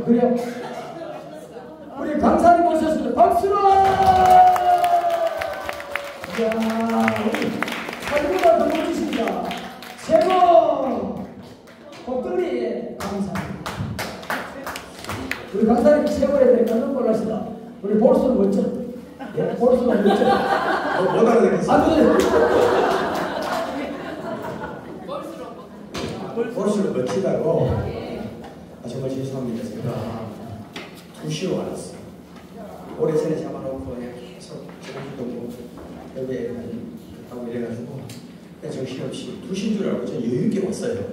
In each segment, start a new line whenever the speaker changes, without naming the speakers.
그래요? 우리 강사님 모셨습니다. 박수로! 이야, 우리 사진보다 더 멋지십니다. 최고! 복돌이 강사님. 우리 강사님 최고에 대해 깜짝 놀라시다. 우리 볼수는 멋져. 예? 볼수는 멋져.
못 알아듣겠어. 볼수록 멋지다고. 정말 죄송합니다. 제가 2시로 왔어요. 오래전에 잡아놓고 그냥 계속 저기도 뭐 여기에 하고 이래가지고 그냥 정신없이 2시인 줄 알고 전 여유있게 왔어요.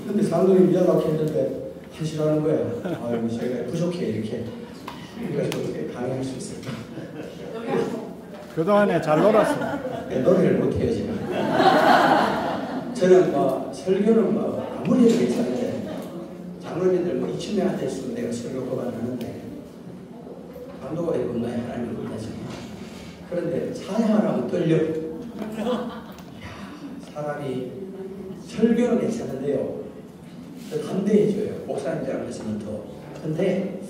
근데 사람들이 연락해 했는데 1시라는 거야. 아이고 저희가 부족해 이렇게. 그러니까 어떻게 강의할 수 있을까?
그동안에 잘 놀았어.
노래를 못해요 지금. 저는 뭐 설교는 뭐 아무리 해도 괜찮은데 장로님들 뭐 이쯤에 앉아있으면 내가 설교가 나는데 강도가 이거 나의 하나님을 믿어주네. 그런데 찬양하라고 떨려. 사람이 설교는 괜찮은데요 더 담대해져요. 목사님들 앞에서는 더. 근데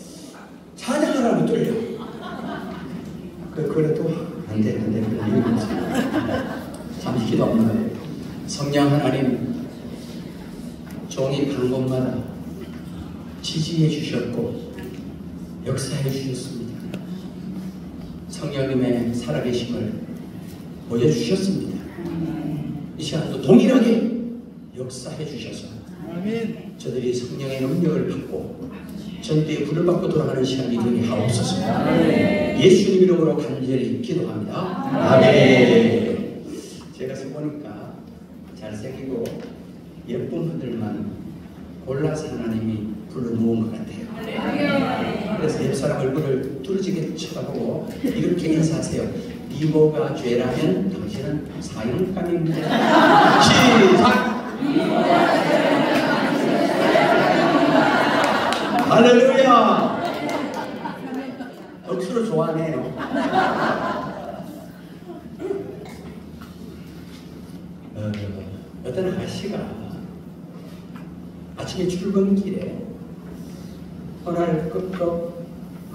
찬양하라고 떨려. 그래도 안돼 그런 이유가 있어요. 잠시 기도합니다. 성령 하나님, 종이 간 곳마다 지지해 주셨고 역사해 주셨습니다. 성령님의 살아계심을 보여주셨습니다. 이 시간도 동일하게 역사해 주셔서 저들이 성령의 능력을 받고 전도의 불을 받고 돌아가는 시간이 되게 하옵소서. 예수님 이름으로 간절히 기도합니다. 아멘. 제가 보니까 잘생기고 예쁜 분들만 골라서 하나님이 불러 모은 것 같아요. 그래서 옆사람 얼굴을 뚫어지게 쳐다보고 이렇게 인사하세요. 이모가 죄라면 당신은 사형감입니다. 시작! 할렐루야! 억수로 좋아하네요. 어떤 아저씨가 아침에 출근길에 터널을 끄끄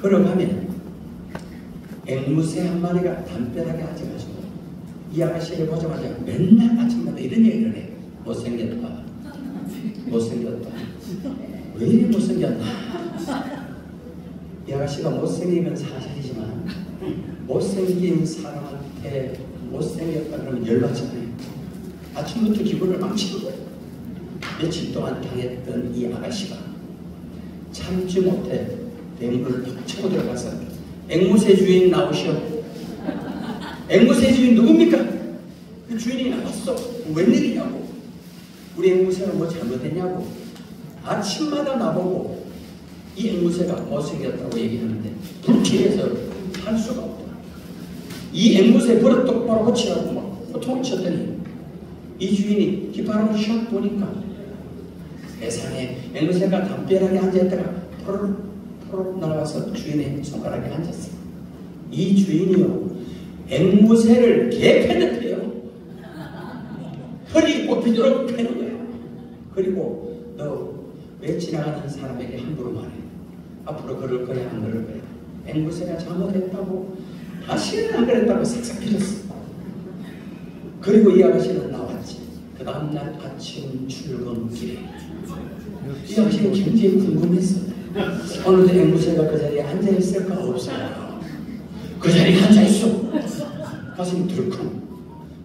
걸어가면 앵무새 한 마리가 담벼락에 앉아가지고 이 아저씨를 보자마자 맨날 아침마다 이런 얘기를 해요. 못생겼다. 못생겼다. 왜 이리 못생겼나? 이 아가씨가 못생긴 건 사실이지만 못생긴 사람한테 못생겼다 그러면 열받잖아요. 아침부터 기분을 망치는 거예요. 며칠 동안 당했던 이 아가씨가 참지 못해 맹물을 탁 치고 들어가서 앵무새 주인 나오시오. 앵무새 주인 누굽니까? 그 주인이 나왔어. 웬일이냐고. 우리 앵무새가 뭐 잘못했냐고. 아침마다 나보고 이 앵무새가 못생겼다고 얘기하는데 불쾌해서 할 수가 없다. 이 앵무새 버릇 똑바로 고치라고 막 호통을 쳤더니 이 주인이 깃바람을 샥 보니까 세상에 앵무새가 담벼락에 앉아있다가 포르륵 날아가서 주인의 손가락에 앉았어. 이 주인이요 앵무새를 개패듯해요. 허리 꼽히도록 패는 거야. 그리고 너 왜 지나가는 사람에게 함부로 말해? 앞으로 그럴 거야 안 그럴 거야? 앵무새가 잘못했다고 다시는 안 그랬다고 싹싹 빌었어. 그리고 이 아가씨는 나왔지. 그 다음날 아침 출근길에 이 아가씨는 굉장히 궁금했어. 어느덧 앵무새가 그 자리에 앉아있을까 없을까? 그 자리에 앉아있어. 가슴이 들컹.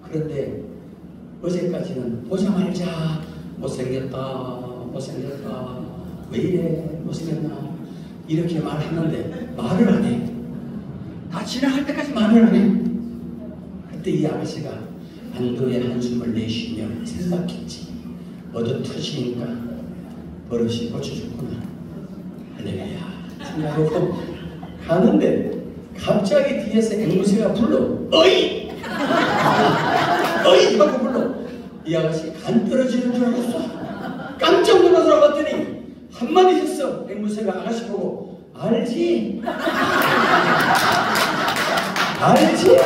그런데 어제까지는 보자마자 못생겼다 못생겼다 왜 이래 못생겼나 이렇게 말하는데 말을 안 해. 다 지나갈 때까지 말을 안 해. 그때 이 아가씨가 안도의 한숨을 내쉬며 생각했지. 얻어 터지니까 버릇이 고쳐졌구나. 할렐루야 생각하고 가는데 갑자기 뒤에서 앵무새가 불러. 어이! 어이! 하고 불러. 이 아가씨 간 떨어지는 줄 알았어. 깜짝 놀라 돌아봤더니 한마디 했어. 앵무새가 아가씨 보고 알지? 알지?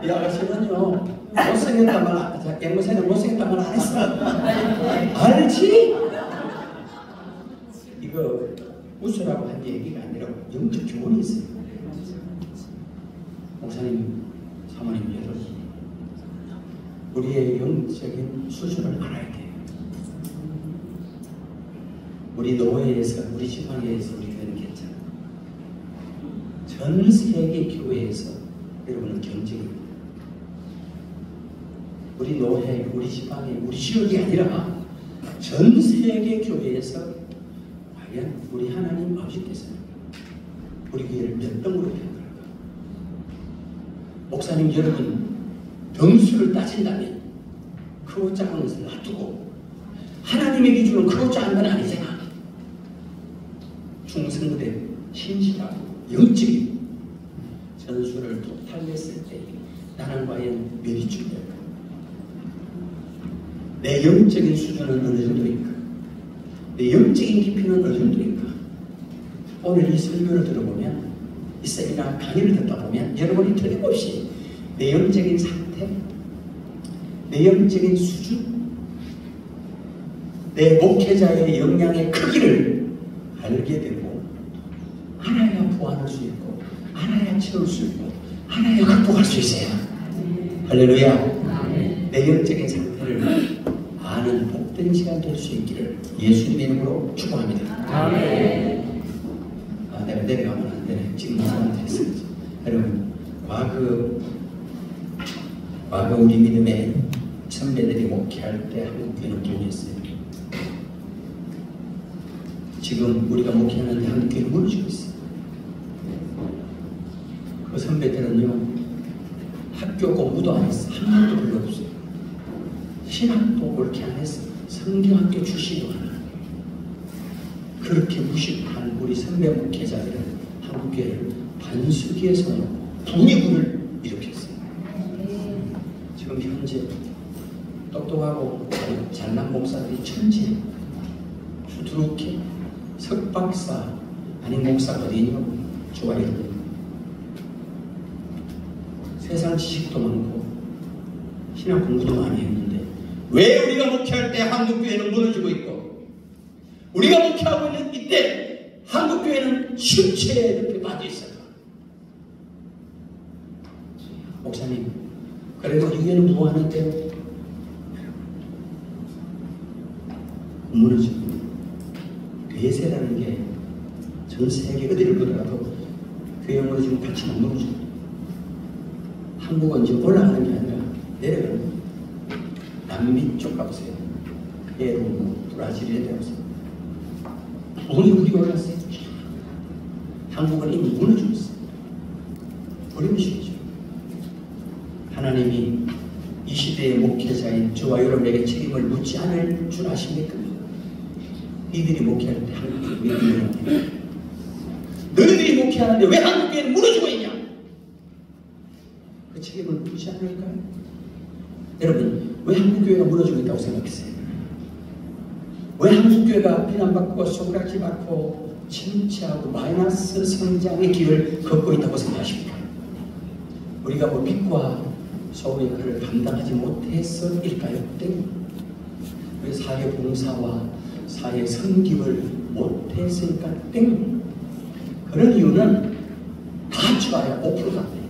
이 아가씨는요 못생겼단 말 앵무새는 못생겼단 말 안 했어. 알지? 얘기가 아니라 영적 교훈이 있어요. 목사님, 사모님, 여러분, 우리의 영적인 수준을 알아야 돼요. 우리 노회에서, 우리 지방에서 우리 교회는 괜찮아요. 전 세계 교회에서 여러분은 경쟁입니다. 우리 노회, 우리 지방에, 우리 지역이 아니라 전 세계 교회에서 과연 우리 하나님 아버지께서 우리 교회를 몇 등으로 평가할까? 목사님 여러분, 등수를 따진다면 크고 작은 것을 놔두고 하나님의 기준은 크고 작은 건 아니잖아. 충성되 신실하고 영적인 전술을 토탈했을 때 나는 과연 몇 위쯤일까? 내 영적인 수준은 어느 정도일까? 내 영적인 깊이는 어느 정도일까? 오늘 이 설교를 들어보면, 이 세미나 강의를 듣다 보면 여러분이 틀림없이 내 영적인 상태, 내 영적인 수준, 내 목회자의 역량의 크기를 알게 되고, 알아야 보완할 수 있고, 알아야 채울 수 있고, 알아야 극복할 수 있어요. 할렐루야. 내 영적인 상태를 아는 복된 시간 될 수 있기를 예수님의 이름으로 축복합니다. 아멘. 내가 내려가면 안 되네. 지금 이 사람한테 했어야지. 여러분, 과거 우리 믿음의 선배들이 목회할 때 한국교회는 기운했어요. 지금 우리가 목회하는데 한국교회는 무너지고 있어요. 그 선배들은요, 학교 공부도 안 했어. 한 번도 별로 없어요. 신학도 옳게 안 했어. 성경학교 출신도 안 하고. 그렇게 무식한 우리 선배 목회자들은 한국교회를 반수기에 서놓고 분위기를 일으켰어요. 지금 현재 똑똑하고 잘난 목사들이 천재, 부드럽게 석박사 아닌 목사가 어디 있냐고 좋아해요. 세상 지식도 많고 신학 공부도 많이 했는데 왜 우리가 목회할 때 한국교회는 무너지고 있고 우리가 목회하고 있는 이때 한국교회는 침체에 이렇게 빠져 있어요. 목사님, 그래도 이 교회는 뭐 하는데요? 무너지고 대세라는 게 전 세계 어디를 보더라도 교회 무너지면 같이 못 무너져요. 한국은 지금 올라가는 게 아니라 내려가는 거예요. 남미 쪽 가보세요. 페루, 브라질에 대해서 우리 올랐어요. 한국은 이미 무너지고 있어요. 어려우시겠죠. 하나님이 이 시대의 목회자인 저와 여러분에게 책임을 묻지 않을 줄 아십니까? 이들이 목회할 때 한국이 왜 무너지냐? 너희들이 목회하는데 왜 한국교회는 무너지고 있냐? 그 책임을 묻지 않을까요? 여러분, 왜 한국교회가 무너지고 있다고 생각했어요? 왜 한국교회가 비난받고 손가락질 받고 침체하고 마이너스 성장의 길을 걷고 있다고 생각하십니까? 우리가 뭐 빛과 소의 그를 감당하지 못해서일까요? 땡. 우리 사회 봉사와 사회 섬김을 못했으니까 땡. 그런 이유는 다 좋아요. 5%가 안 돼요.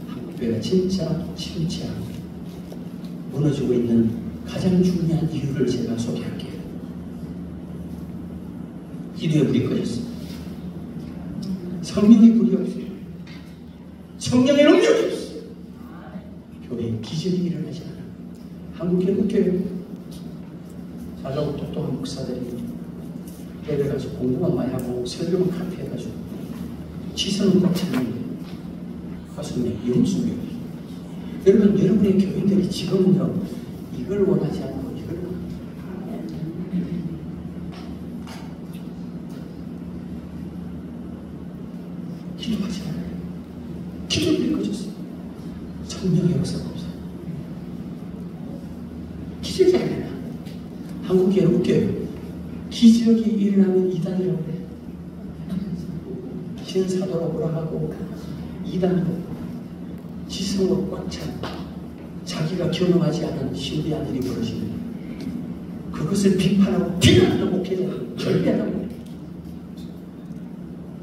한국교회가 진짜 침체하고 무너지고 있는 가장 중요한 이유를 제가 소개할게요. 기도에 불이 꺼졌어요. 성령의 불이 없어요. 성령의 능력이 없어요. 교회에 기적이 일어나지 않아요. 한국교회 잘나고 똑똑한 목사들이 교회 가서 공부만 많이 하고 설교만 카피 해가지고 지성은 꽉 찼는데 가슴에 영숙이 없어요. 여러분, 여러분의 교인들이 지금은요 이걸 원하지 않고 이걸 기도하지 않아요. 기도를 꺼졌어요. 성령의 역사가 없어요. 기적이 아니라 한국교회는 웃겨요. 기적이 일어나면 이단이라고 그래요. 신사도라고 뭐라 하고 이단도 지성으로 꽉 찬 자기가 경험하지 않은 신비한 일이 벌어지는 그것을 비판하고 비난하는 목회자를 절대하라고 해요.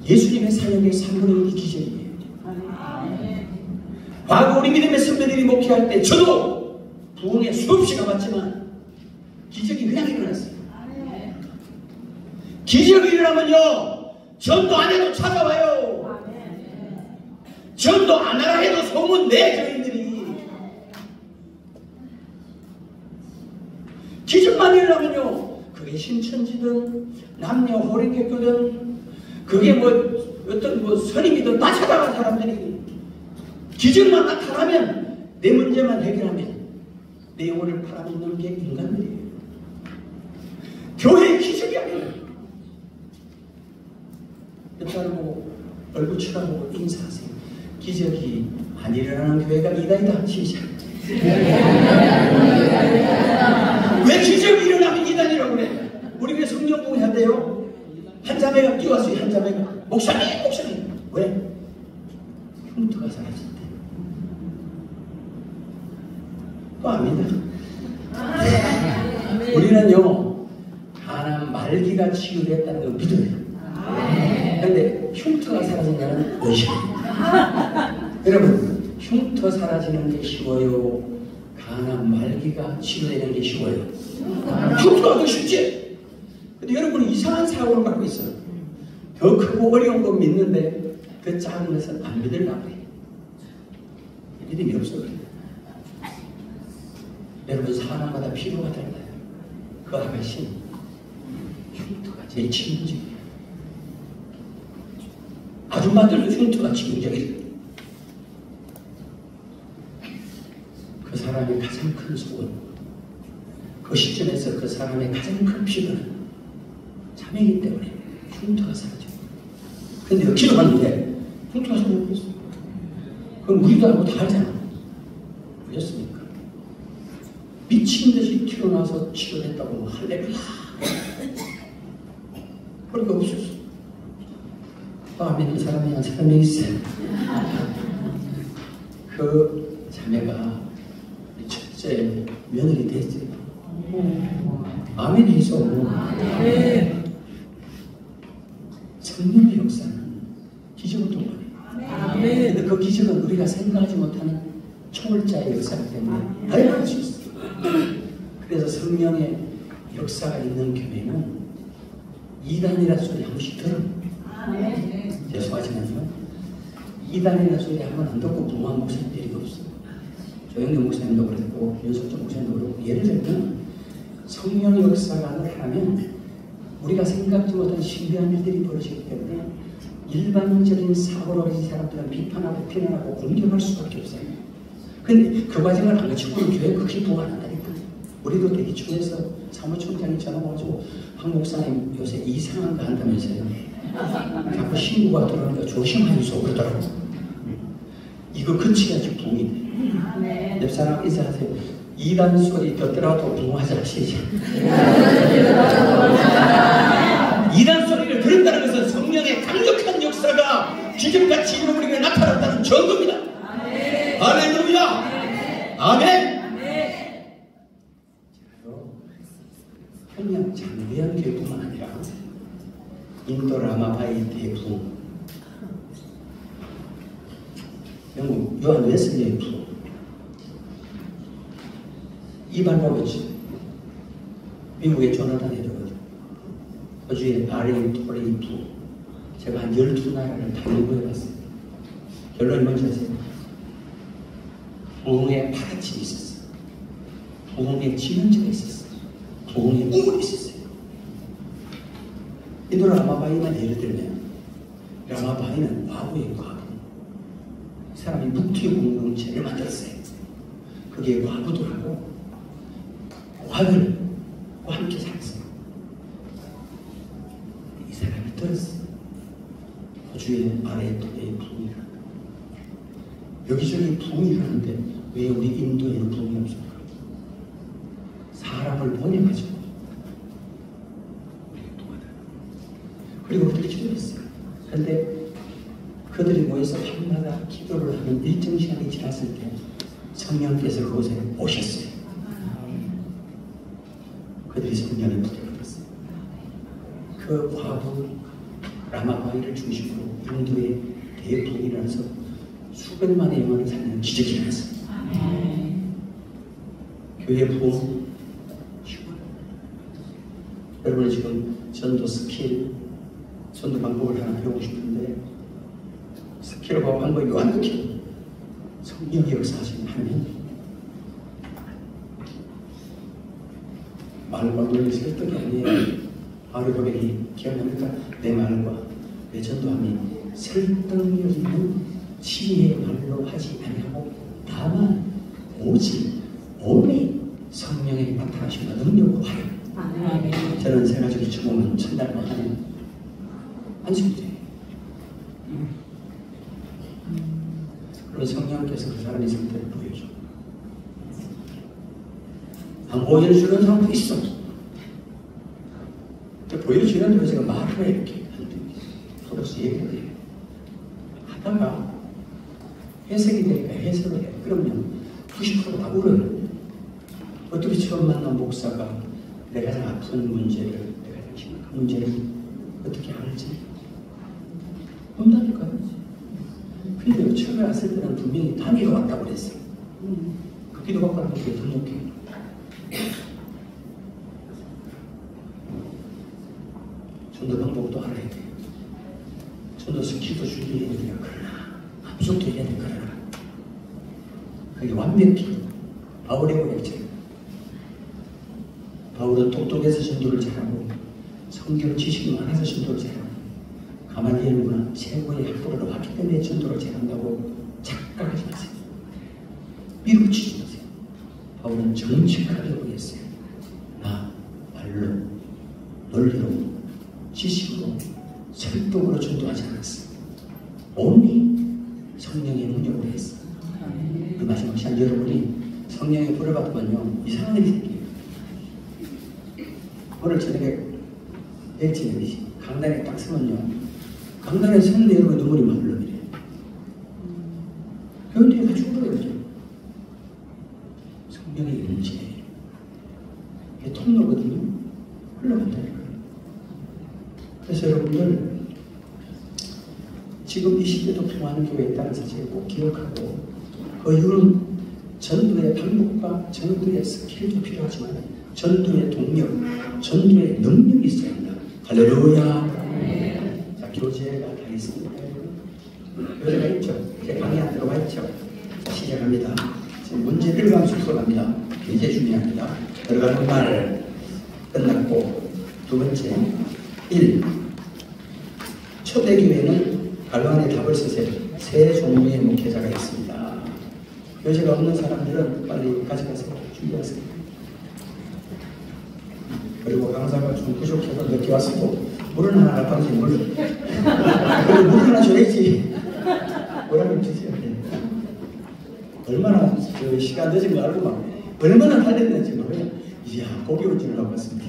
예수님의 사역의 3분의 1이 기적이에요. 과거 우리 믿음의 선배들이 목회할 때 저도 부흥에 수없이 가봤지만 기적이 그냥 일어났어요. 기적이 일어나면요, 전도 안 해도 찾아와요. 전도 안 하라 해도 소문 내. 저희들이 기적만 일어나면요, 그게 신천지든 남녀 호랭개교든 그게 뭐 어떤 뭐 선임이든 다 찾아간 사람들이 기적만 나타나면, 내 문제만 해결하면 내 영혼을 팔아먹는 게 인간들이에요. 교회의 기적이 아니에요. 옆사람 보고 얼굴 쳐다보고 인사하세요. 기적이 안 일어나는 교회가 이단이다. 시작. 왜 기적이 일어나면 이단이라고 그래? 우리 왜 성령 부흥해야 돼요? 한 자매가 뛰어왔어요. 한 자매가 목사님 왜? 흉터가 사라진대. 또 압니다. 우리는요, 가난 말기가 치유됐다는 걸 믿어요. 그런데 흉터가 사라진다는 의심입니다. 여러분, 흉터 사라지는 게 쉬워요? 가난 말기가 치료되는 게 쉬워요? 흉터가 더 쉽지? 근데 여러분은 이상한 사고를 갖고 있어요. 더 크고 어려운 거 믿는데 그 작은 것은 안 믿으려고 해요. 믿음이 없어. 여러분, 사람마다 필요가 달라요. 그 아가씨 흉터가 제일 치명적이에요. 아줌마들도 흉터가 치명적이에요. 그 사람의 가장 큰 소원, 그 시점에서 그 사람의 가장 큰 필요는 자매이기 때문에 흉터가 사라져요. 근데 기도하는데 흉터가 사라졌어. 그럼 우리도 알고 다 알잖아. 그렇습니까? 미친 듯이 튀어나와서 치료됐다고 할렐루야. 그러니까 없었어. 또 안 믿는 사람이 한 사람이 있어요. 그 자매가 첫째 며느리 됐어요. 아멘 해서 성령의 역사는 기적을 통과해요. 근데 그 기적은 우리가 생각하지 못하는 초월자의 역사이기 때문에 알아볼 수 있어요. 그래서 성령의 역사가 있는 교회는 이단이라 소리 한 번씩 들어요. 죄송하지만요, 이단이라 소리 한 번 안 듣고 부흥한 목사님들이 없어요. 조영경 목사님도 그랬고 윤석준 목사님도 그렇고, 예를 들면 성령의 역사가 나타나면 우리가 생각지 못한 신비한 일들이 벌어지기 때문에 일반적인 사고로 가진 사람들은 비판하고 비난하고 공격할 수밖에 없어요. 근데 그 과정을 안 거치고는 교회 그렇게 부흥 안 한다니까. 우리도 대기촌에서 사무총장이 전화 와가지고 황 목사님 요새 이상한 거 한다면서요. 자꾸 신고가 들어오니까 조심하이소 그러더라고. 이거 그치야지 부흥이 돼. 옆 사람 인사하세요. 이단 소리 듣더라도 부흥하지 마시죠. 이단 소리를 들었다는 것은 성령의 강력한 역사가 기적같이 이루어버리게 나타났다는 증거입니다. 할렐루야. 아멘. 그냥 장대한 교회뿐만 아니라 인도 라마바이 대부흥, 영국 요한 웨슬리의 부흥, 이발바보지, 미국의 조나단 에드워드, 호주의 아린 토리 부흥, 제가 한 12나라를 다 연구해봤어요. 결론이 뭔지 아세요? 부흥의 파라침이 있었어요. 부흥의 지면제가 있었어요. 부흥의 우물이 있었어요. 인도 라마바이만 예를 들면, 라마바이는 과부예요. 과부. 이 사람이 묵튀 공동체를 만들었어요. 그게 과부들하고 과들과 함께 살았어요. 이 사람이 들었어요. 호주의 아래 토대의 부흥이라. 여기저기 부흥이 하는데 왜 우리 인도에는 부흥이 없을까? 사람을 보내가지고 그리고 그들이 기도했어요. 그런데 그들이 모여서 밤마다 기도를 하는 일정 시간이 지났을 때 성령께서 그곳에 오셨어요. 그들이 성령에 붙들었어요. 그 과부가 라마바이를 중심으로 인도의 대통령이 일어나서 수백만의 영혼을 살리는 기적이 일어났습니다. 교회 부흥 여러분 지금 전도 스킬, 전도 방법을 하나 배우고 싶은데 스킬과 방법이 완벽히 성령의 역사하시는 하나님 말과 논리 설득이 아니에요. 바울 고백이 기억납니까? 내 말과 내 전도함이 설득력 있는 지혜의 말로 하지 아니하고 다만 오직 성령의 나타나심과 능력으로 하여. 저는 세 가지를 처음은 천달만 하는 안식주예요. 그런 성령께서 그 사람의 상태를 보여줘. 안 보여주는 사람도 있어. 보여주는데 제가 말을 해 이렇게 서로서 얘기를 해요. 하다가 해석이 되니까 해석을 해요. 그러면 90%다 울어요. 어떻게 처음 만난 목사가 내 가장 아픈 문제를, 내 가장 심각한 문제를 어떻게 알지? 온다니까요. 근데 처음에 왔을 때는 분명히 단위가 왔다고 그랬어요. 그 기도 받고 나서 되게 등록해. 전도 방법도 알아야 돼. 전도 스킬도 준비해야 돼요. 그러나 합숙도 해야 돼. 그러나 그게 완벽히 바울의 원칙. 바울은 똑똑해서 전도를 잘하고 성경 지식이 많아서 전도를 잘하고 가말리엘 문화 최고의 학부로로 왔기 때문에 전도를 잘한다고 착각하지 마세요. 밀어치지 마세요. 바울은 정직하게 보였어요. 나 말로, 논리로, 지식으로, 설득으로 전도하지 않았어. 오니 성령의 능력으로 했어. 그 마지막 시간 여러분이 성령의 불을 받으면요 이상한 일이 생겨요. 오늘 저녁에 내일 강단에 딱 서면요 강단에 서는데 여러분 눈물이 막 흘러내려요. 그런데 다 죽어요. 성령의 임재 이게 통로거든요. 흘러간다니까요. 그래서 여러분들 지금 이 시대도 통하는 교회에 있다는 사실을 꼭 기억하고 그 이유는 전도의 방법과 전도의 스킬도 필요하지만 전도의 동력, 전도의 능력이 있어야 한다. 할렐루야. 자, 교재가 다 있습니다. 교재가 있죠. 제 강의 안 들어가 있죠. 자, 시작합니다. 지금 문제 1번 숙소갑니다. 굉장히 중요합니다. 들어가는 말 끝났고 두 번째 1. 초대교회는 갈로안의 답을 쓰세요. 세 종류의 목회자가 있습니다. 교재가 없는 사람들은 빨리 가져가세요. 준비하세요. 그리고 강사가 좀 부족해서 늦게 왔고 물을 하나 갖다 주세요. 물을 하나 줘야지. 뭐라고 주세요. 얼마나 그 시간 늦은 거 알고 막 얼마나 달렸는지 모르겠어요. 이야 고기 올 줄은 알았습니다.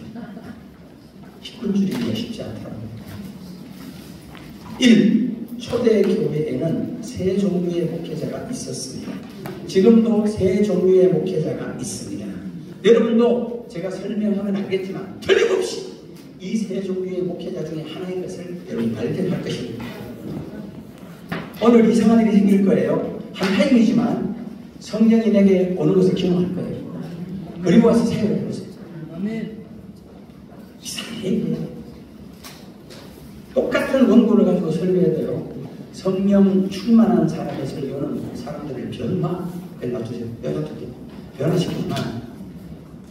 10분 줄이기가 쉽지 않더라고요. 1. 초대교회에는 세 종류의 목회자가 있었습니다. 지금도 세 종류의 목회자가 있습니다. 여러분도 제가 설명하면 알겠지만 틀림없이 이 세 종류의 목회자 중에 하나인 것을 여러분이 발견할 것입니다. 오늘 이상한 일이 생길 거예요. 한 타임이지만 성령이 내게 오는 것을 경험할 거예요. 그리고 와서 생각해 보세요. 이상해. 똑같은 원고를 가지고 설교해야 돼요. 성령 충만한 사람의 설교는 사람들을 변화시키지만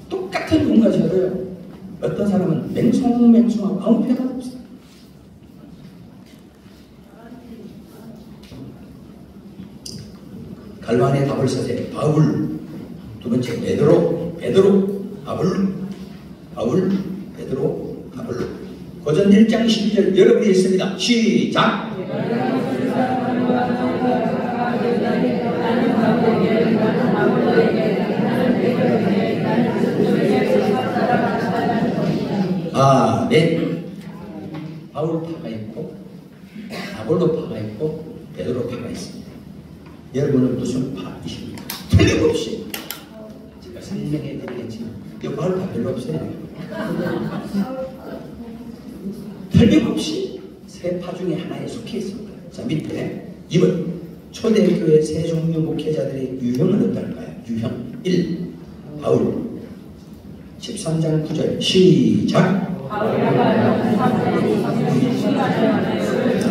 똑같은 분 가셔도요. 어떤 사람은 맹송하고 아무 패가 없어요. 갈로안의 답을 쓰세요. 바울. 두 번째 베드로, 바울, 베드로, 바울. 고전 1장 12절 여러분이 있습니다. 시작! 네. 바울파가 있고 아볼로파가 있고 베드로파가 있습니다. 여러분은 무슨 파이십니까? 틀림없이 제가 설명해 드리겠지만 이 바울파 별로 없어요. 틀림없이 세 세 파 중에 하나에 속해 있습니다. 자, 밑에 2번 초대교회 세 종류 목회자들의 유형은 어떨까요? 유형 1. 바울 13장 9절 시작.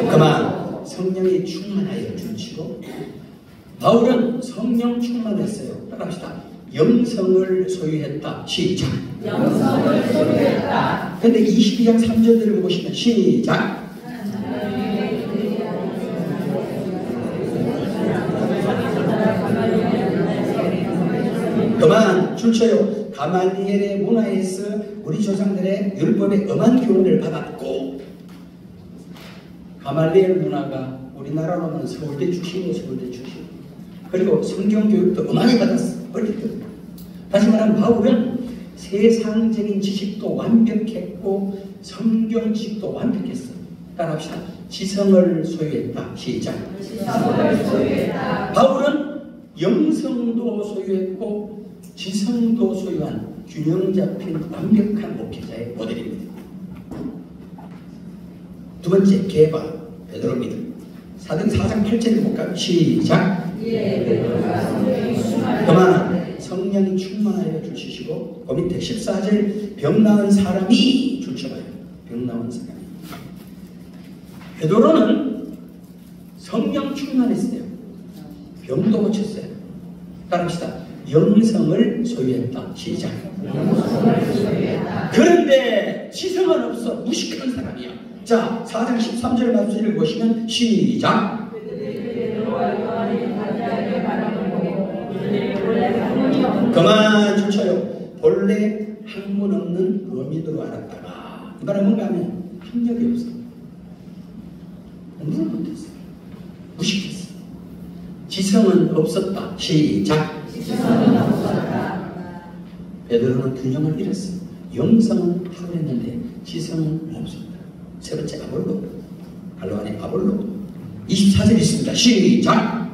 그만 성령이 충만하여 주시고 바울은 성령 충만했어요. 따라합시다. 영성을 소유했다. 시작.
영성을 소유했다.
근데 22장 3절을 보시면 시작. 그만 줄쳐요. 가말리엘의 문화에서 우리 조상들의 율법의 엄한 교훈을 받았고, 가말리엘 문화가 우리나라로는 서울대 출신이에요. 서울대 출신. 그리고 성경 교육도 엄하게 받았어. 어릴 때. 다시 말하면 바울은 세상적인 지식도 완벽했고 성경 지식도 완벽했어. 따라합시다. 지성을 소유했다. 시작.
지성을 소유했다.
바울은 영성도 소유했고 지성도 소유한 균형 잡힌 완벽한 목회자의 모델입니다. 두 번째, 개바 베드로입니다. 사도행 4장 8절을 볼까요? 시작. 그만 성령이 충만하여 주시고, 그 밑에 14절 병 나은 사람이 줄쳐봐요. 병 나은 사람이. 베드로는 성령 충만했어요. 병도 고쳤어요. 따라합시다. 영성을 소유했다. 시작.
영성을 소유했다.
그런데 지성은 없어. 무식한 사람이야. 자, 4장 13절 말씀을 보시면 시작. 그만 줄쳐요. 본래 학문 없는 어민으로 알았다가 이 말은 뭔가 하면 학력이 없어. 공부를 못했어. 무식했어. 지성은 없었다. 시작.
지성은 없었다.
베드로는 균형을 잃었어. 영성은 탁월했는데 지성은 없었다. 세 번째, 아볼로. 갈로 안에 아볼로. 24절 있습니다. 시작.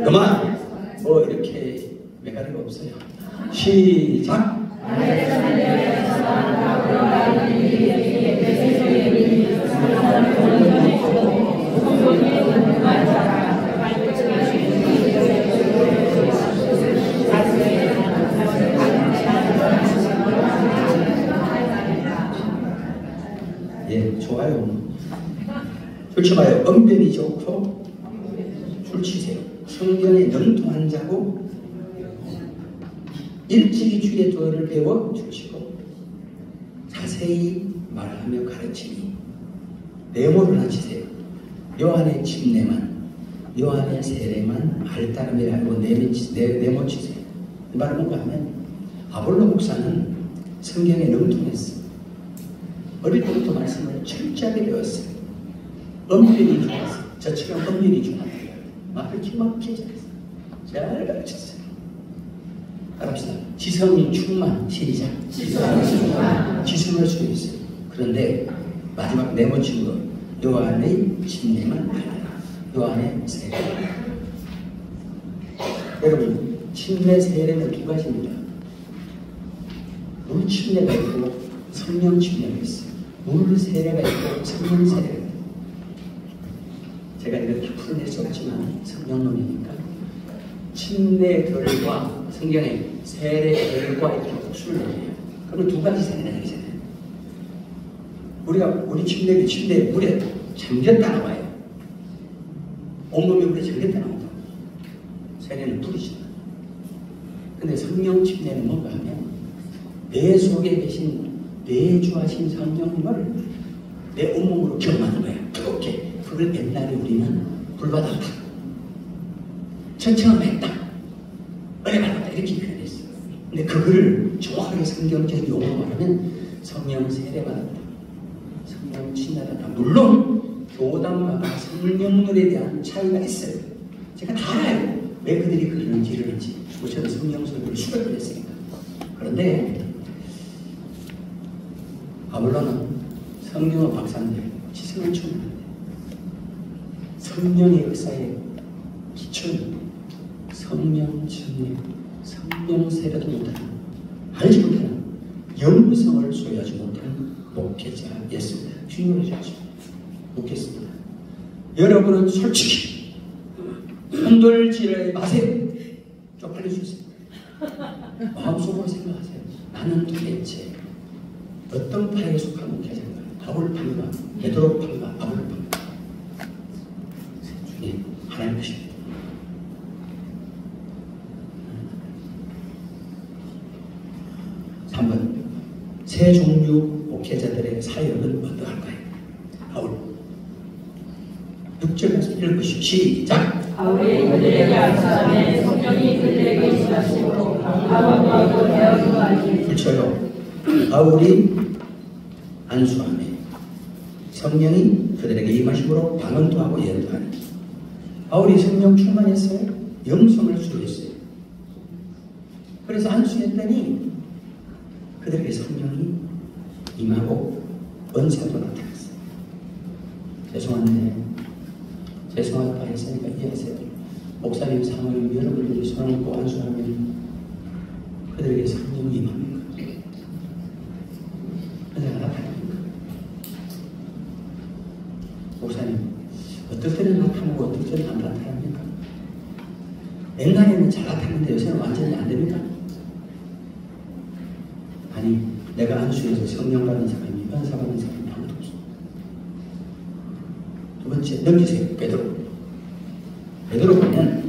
그만. 뭐 이렇게 메가리가 없어요. 시작. 예, 좋아요. 줄쳐봐요. 언변이 좋고 줄치세요. 성경에 능통한 자고 일찍이 주의 도를 배워 주시고 자세히 말하며 가르치니 메모를 하시세요. 요한의 침례만, 요한의 세례만 알따름이라고 메모치세요. 이 말은 뭔가 하면 아볼로 목사는 성경에 능통했어. 어릴 때부터 말씀을 철저하게 배웠어요. 언변이 좋았어. 저처럼 언변이 좋았어요. 말을 기막히게 잘했어. 잘 가르쳤어요. 따라합시다. 지성이 충만. 시작.
지성이 충만.
지성을 소유했어요. 그런데 마지막 네 번째 거, 요한의 침례만 알아라. 요한의 세례. 여러분, 침례 세례는 두 가지입니다. 물 침례가 있고 성령 침례가 있어요. 물 세례가 있고 성령 세례가 있어요. 제가 이걸 다 풀어낼 수 없지만 성령론이니까 침례결과 성경의 세례결과 이렇게 복수를 내요. 그러면 두 가지 세례가 되잖아요. 우리 침례 물에 잠겼다 나와요. 온몸에 물에 잠겼다 나온다고. 세례는 뿌리잖아. 근데 성령 침례는 뭔가 하면 내 속에 계신 내주하신 성령님을 내 온몸으로 경험하는 거야. 그렇게. 그걸 옛날에 우리는 불받았다. 처참했다. 은혜받았다. 이렇게 표현했어. 근데 그거를 정확하게 성경적인 용어로 말하면 성령 세례받았다. 성령 침례받았다. 물론 교단마다 성령론에 대한 차이가 있어요. 제가 다 알아요. 왜 그들이 그러는지 이러는지. 저는 성령 설교를 수백을 했으니까. 그런데 아볼로는 성경의 박사인데 지성을 충만한데 성령의 역사의 기초는 성령 침례, 성령 세례도 못하는, 알지 못하는 영성을 소유하지 못하는 목회자였습니다. 주님을 주십시오. 묻겠습니다. 여러분은 솔직히 흔들지 마세요. 쪽팔릴 수 있습니다. 마음속으로 생각하세요. 나는 도대체 어떤 파에 속한 목회자인가? 바울파인가? 베드로파인가? 아볼파인가? 예, 하나님 것입니다. 한번 세 종류 목회자들의 사역은 어떠할까요? 바울 6절 말씀 읽으시오. 시작.
바울이 그들에게 안수하매 성령이 그들에게 임하시고 강함과 배우고 하니
붙여요. 바울이 안수하매 성령이 그들에게 임하심으로 방언도 하고 예언도 하니. 바울이 성령 충만했어요. 영성을 수료했어요. 그래서 안수했더니 그들에게 성령이 임하고 은사도 나타났어요. 죄송하다 했으니까 이해하세요. 목사님 사모님 여러분들이 손을 꼭 안수하면 그들에게 성령이 임합니까? 은사가 나타납니까? 목사님 어떨 때는 나타나고 어떨 때는 안 나타납니까? 옛날에는 잘 나타났는데 요새는 완전히 안 됩니까? 아니, 내가 안수해서 성령 받은 사람이 은사 받은 사람이 아무도 없어. 두 번째, 넘기세요. 베드로 보면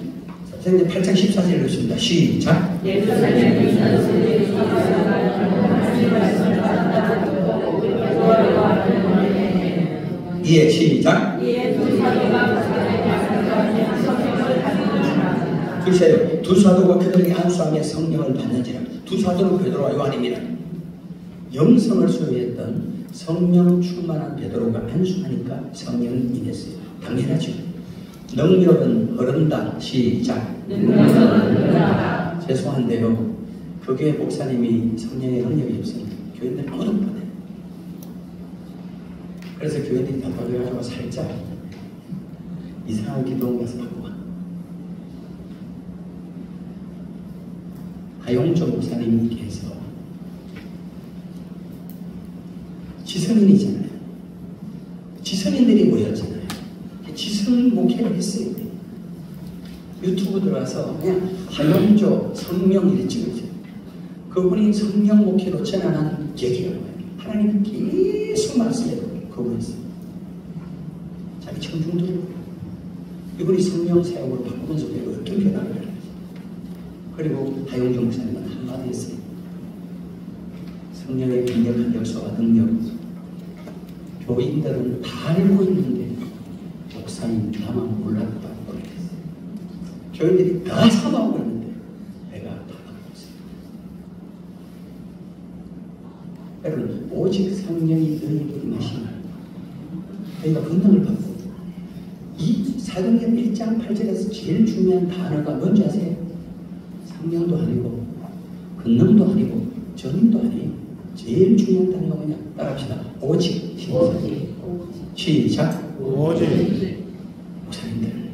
선생님 8장 14절 읽습니다. 시작.
예루살렘에 있는 스님이 하나님 말씀을 받았다고 배우려고 하는
예, 시작.
이에 두 사도가 그들에게 안수하며 성령을 받는지라.
글쎄요, 두 사도가 그들에게 안수하며 성령을 받는지라. 두 사도는 베드로와 요한입니다. 영성을 소유했던 성령 충만한 베드로가 안수하니까 성령이 임했어요. 당연하죠. 능력은 흐른다. 시작.
능력은 흐른다.
죄송한데요, 그 교회 목사님이 성령의 능력이 없으면 교인들 아무도 못 받아요. 그래서 교인들이 답답해가지고 살짝 이상한 기도원 가서 받고 와. 하용조 목사님께서 지성인이잖아요. 지성인들이 모였잖아요. 지성 목회를 했어요. 유튜브 들어가서 그냥 하용조 성령 이렇게 찍어주세요. 그분이 성령 목회로 전환한 계기가 뭐예요? 하나님 계속 말씀해요. 그분이었어요. 자기 청중들 이분이 성령 사역으로 바꾸면서 어떤 변화를 하는지. 그리고 하용조 목사님은 한마디 했어요. 성령의 강력한 역사와 능력, 교인들은 다 알고 있는데 목사님 나만 몰랐다고 그랬어요. 교인들이 다 사모하고 있는데 내가 다 알고 있어요. 여러분, 오직 성령이 너희에게 임하시면 너희가 권능을 받고, 이 사도행전 1장 8절에서 제일 중요한 단어가 뭔지 아세요? 성령도 아니고 권능도 아니고 전임도 아니에요. 제일 중요한 단어가 뭐냐? 따라합시다. 오직. 시작.
오직.
목사님들,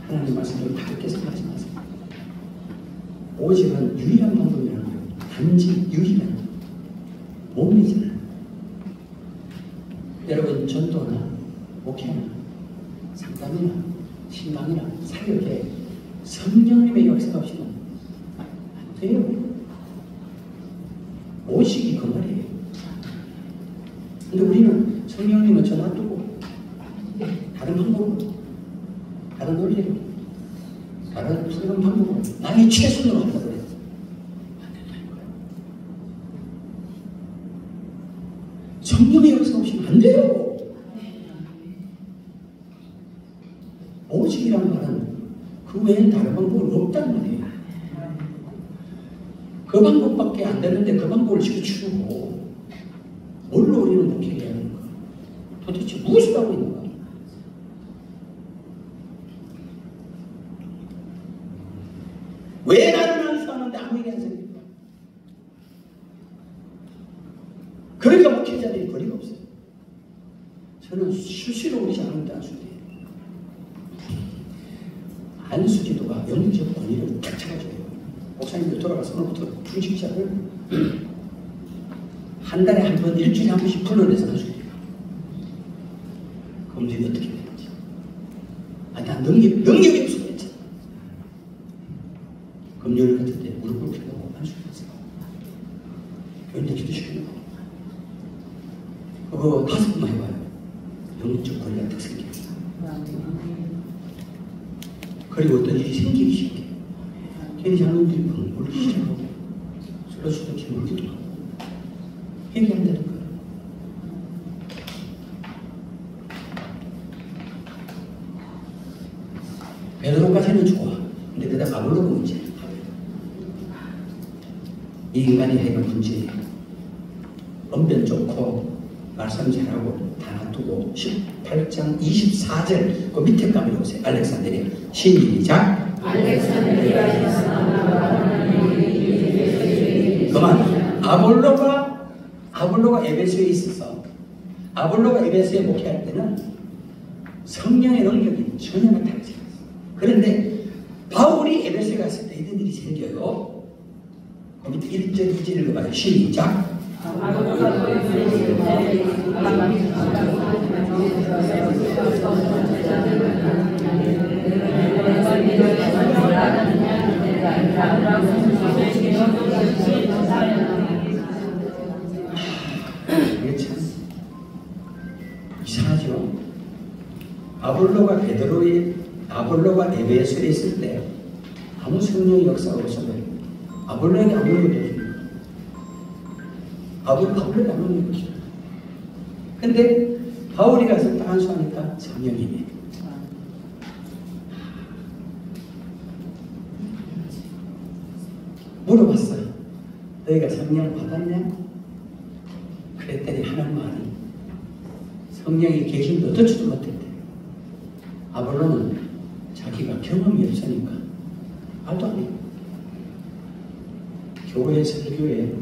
하나님 말씀을 가볍게 생각하지 마세요. 오직은 유일한 방법이라는 거예요. 단지 유일한 몸이잖아요. 여러분, 전도나 목회나 상담이나 신방이나 사역에 성령님의 역사가 없이는 안 돼요. 오직이 그 말이에요. 근데 우리는 성령님은 저 놔두고 다른 방법으로, 다른 논리로, 다른 훌륭한 방법으로 나의 최선으로 하려고 그래요. 안 된다는 거예요. 성령의 역사 없이는 안 돼요. 오직이라는 말은 그 외엔 다른 방법은 없다는 말이에요. 그 방법밖에 안 되는데 그 방법을 지켜주고 뭘로 우리는 목회해야 하는 거야? 도대체 무엇을 하고 있는 거야? 왜 나를 안수하는데 아무 얘기 안 합니까? 그러니까 목회자들이 거리가 없어요. 저는 수시로 우리 자녀한테 안수해요. 안수기도가 영적 권위를 딱 잡아줘요. 목사님들 돌아가서 오늘부터 중직자를 한 달에 한 번, 일주일에 한 번씩 불러내서 안수해요. 능력이 없었겠죠. 금요일 같은 때 무릎 꿇고 안수했어요. 교인들 기도시키는 거. 그거 5번만 해봐요. 영적 권리가 딱 생겨요. 그리고 어떤 일이 생기기 시작해요. 괜히 장로님들이 막 울기 시작하고 쓰러져도 기도하고 회개한다는 거예요. 베드로까지는 좋아. 근데 그다 아볼로가 문제야. 이 인간이 해가 문제예요. 언변 좋고 말씀 잘하고 다 놔두고 18장 24절 그 밑에 가면 오세요. 알렉산드리아 시작. 그만. 아볼로가 에베소에 있어서 아볼로가 에베소에 목회할 때는 성령의 능력이 전혀 나타나지 않았어요. 그런데 바울이 에베소에 갔을 때 이런 일이 생겨요. 그 밑에 1절 2절 읽어봐요. 시작. 이게 참 이상하죠. 아볼로가 에베소에 있을 때 아무 성령의 역사가 없어요. 아볼로에게 아무 일이 없어요. 아볼로에게 아무 일이 없어요. 근데 바울이 가서 딱 안수하니까 성령님이 물어봤어요. 너희가 성령을 받았냐? 그랬더니 하는 말이 성령이 계신도 듣지도 못했대. 아볼로는 자기가 경험이 없으니까 말도 안 해. 교회 설교에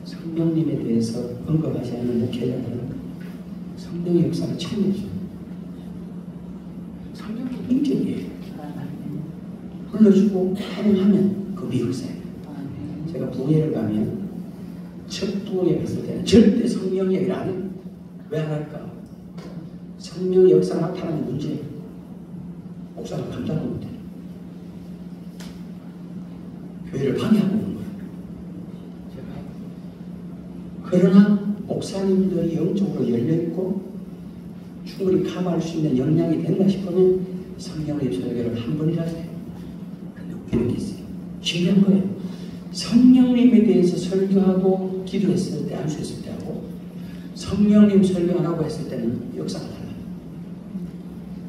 성령님에 대해서 언급하지 않는 목회자들은 성령의 역사를 처음 해줘요. 성령이 인격이에요. 불러주고 하면 그 미역사예요. 제가 부회를 가면 첫 부회에 갔을 때는 절대 성령 얘기를 안 해요. 왜 안 할까? 성령의 역사가 나타나는 문제예요. 목사가 감당을 못해요. 교회를 방해하고 있는 거예요. 그러나 목사님들이 영적으로 열려있고 충분히 커버할 수 있는 역량이 된다 싶으면 성령의 설교를 한 번이라도 해요. 근데 웃기는 게 있어요. 신기한 거예요. 성령님에 대해서 설교하고 기도했을 때, 안수했을 때 하고 성령님 설교 안 하고 했을 때는 역사가 달라요.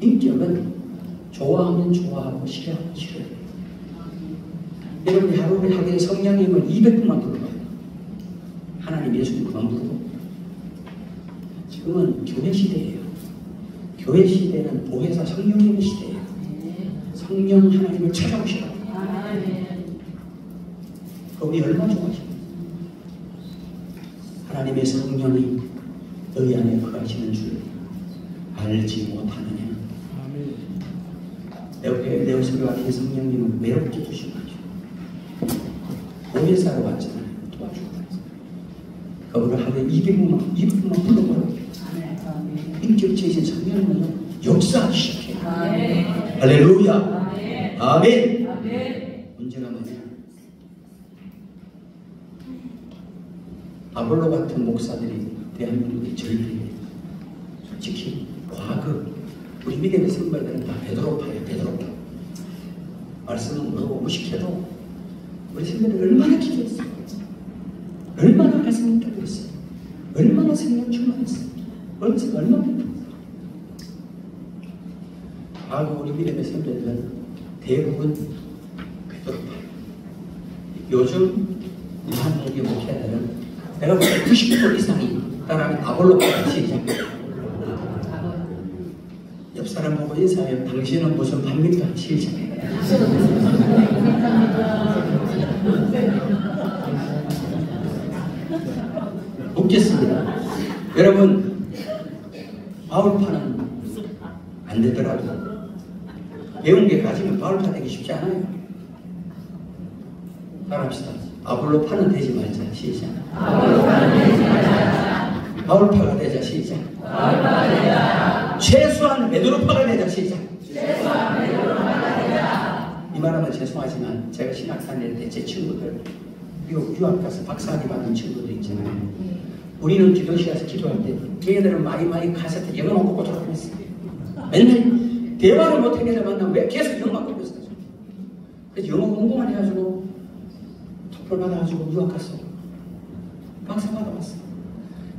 인격은 좋아하면 좋아하고 싫어하면 싫어해요. 여러분이 하루에 하루에 성령님을 200번만 불러봐요. 하나님 예수님 그만 부르고. 지금은 교회 시대예요. 교회 시대는 보혜사 성령님의 시대예요. 성령 하나님을 찾아오시라고. 그분이 얼마나 좋아하시나요? 하나님의 성령이 너희 안에 거하시는 줄 알지 못하느냐. 내 옷을 같은 성령님은 외롭게 두신 거죠. 보혜사로 왔잖아요. 도와주고 왔어요. 그분을 하루에 200분만 불러보라고. 인격체이신 성령님은 역사하기 시작해요. 할렐루야. 아멘. 문제가 뭐냐? 아볼로 같은 목사들이 대한민국의 절반이에요. 솔직히 과거 우리 믿음의 선배들은 다 베드로파예요. 베드로파. 말씀은 모르고 무식해도 우리 선배들 얼마나 기도했어요. 얼마나 가슴이 떨렸어요. 얼마나 성령 충만했어요. 얼마나 과거 우리 믿음의 선배들은 대부분 베드로파예요. 요즘 이산목의 목회자들은 내가 볼 때 90% 이상이 따라하면 아볼로파 시작. 옆 사람 보고 인사해요. 당신은 무슨 반입니까? 시작. 묻겠습니다. 여러분, 바울파는 안 되더라도 배운 게 가지면 바울파 되기 쉽지 않아요. 따라합시다. 아볼로파는 되지 말자. 시작. 바울파가 되자. 시작. 최소한 베드로파가 되자. 시작. 이 말하면 죄송하지만 제가 신학 다닐 때 제 친구들 유학 가서 박사학위 받은 친구들 있잖아요. 우리는 기도실에서 기도할 때 걔네들은 많이 카세트 영어만 꽂고 돌아다녔어요. 맨날 대화를 못하게 애들 만나면 왜 계속 영어만 꽂고 있어요. 그래서 영어 공부만 해가지고 토플 받아가지고 유학 갔어. 박사 받아왔어.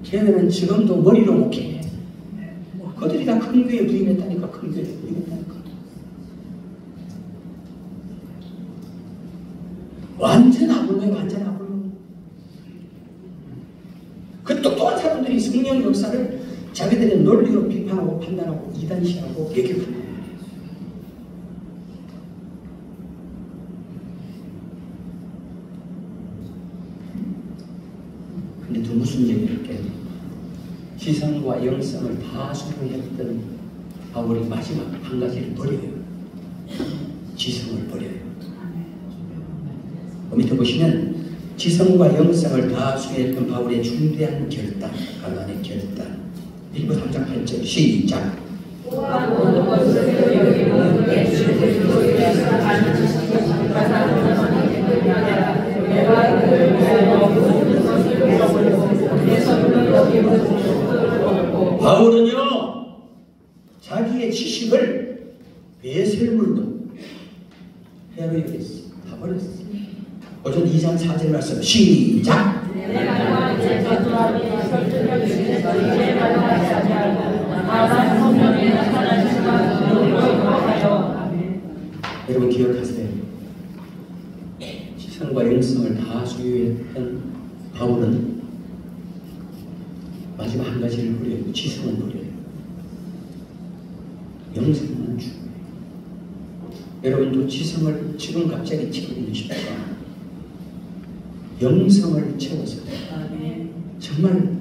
걔네들은 지금도 머리로 목해. 그들이 다 큰 교회에 부임했다니까. 큰 교회에 부임했다니까. 완전 아불로에 완전 아불로. 그 똑똑한 사람들이 성령 역사를 자기들의 논리로 비판하고 판단하고 이단시하고 얘기합니다. 근데 또 무슨 얘기일게? 지성과 영성을 다 소유했던 바울이 마지막 한 가지를 버려요. 지성을 버려요. 밑에 보시면 지성과 영성을 다 수행했던 바울의 중대한 결단, 갈라의 결단. 1부 3장 8절 시작. 바울은요 자기의 지식을 배설물로 해로 여겼어. 다 버렸어. 오전 2장 4절 말씀 시작. 여러분 기억하세요. 지성과 영성을 다 소유했던 바울은 마지막 한 가지를 버려요. 지성을 버려요. 영성은 죽어요. 여러분도 지성을 지금 갑자기 채우고 싶다. 영성을 채워서 정말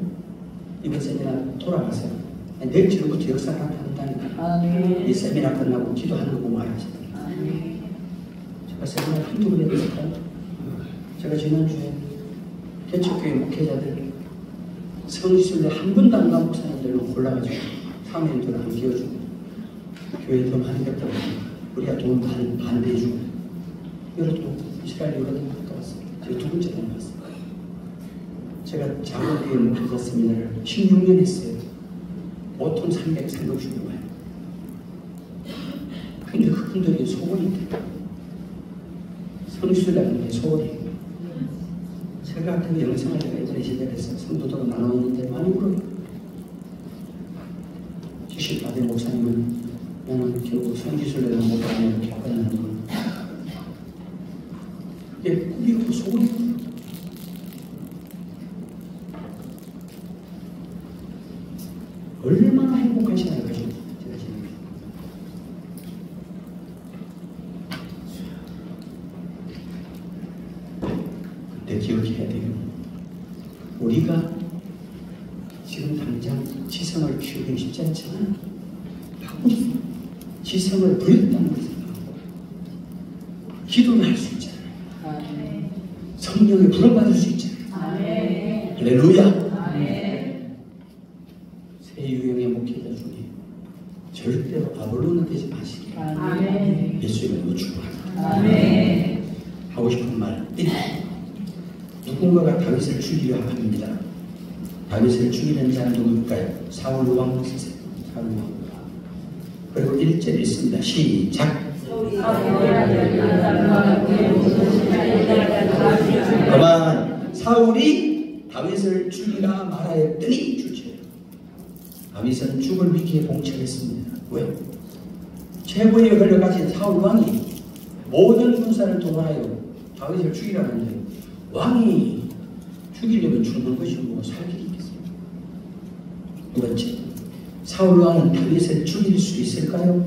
이번 세미나 돌아가세요. 내일 저녁부터 역사를 한다니까. 이 세미나 끝나고 기도하는 거 보고 알아시더라. 제가 세미나 한두 번 했을까요? 제가 지난주에 개척교회 목회자들 성지순례 한 번도 안 간 목사님들만 골라가지고 사모님들을 안 끼워주고 교회 더 많이 갔다고 우리가 돈 반대해주고 여러 돈 이스라엘 여러 돈 갔다 왔어요. 제가 두 번째 다녀왔어요. 제가 장로교회 목회자 세미나를 16년 했어요. 보통 360만. 근데 그분들이 소원인데 성수라는 게 소원이에요. 제가 그 영상을 제가 예전에 시작해서 성도들로 나누었는데 많이 울어요. 70대 목사님은 나는 결국 성지순례를 못 가면 이렇게 하는 거. 그게 꿈이고 소원이고. 얼마나 행복하시나요, 그죠? 제가 지금. 그때 기억해야 돼요. 우리가 지금 당장 지성을 키우기 쉽지 않잖아요. 바꾸지. 지성을 버렸다는 것을 기도를 할 수 있잖아요. 성령의 불을 받을 수 있잖아요. 할렐루야. 새 유형의 목회자 중에 절대로 아볼로는 되지 마시길 예수 이름으로 축복합니다. 하고 싶은 말 1. 누군가가 다윗을 죽이려 합니다. 다윗을 죽이는 자는 누구일까요? 사울 왕 선생. 사울 왕. 그리고 1절 있습니다. 시작. 그만 사울이 다윗을 죽이라 말하였더니 주제요. 다윗은 죽을 위기에 봉착했습니다. 왜? 최고의 역할을 가진 사울 왕이 모든 군사를 동원하여 다윗을 죽이라는데 왕이 죽이려면 죽는 것이 뭐 살 길이 있겠습니까? 두 번째, 사울 왕은 다윗을 죽일 수 있을까요?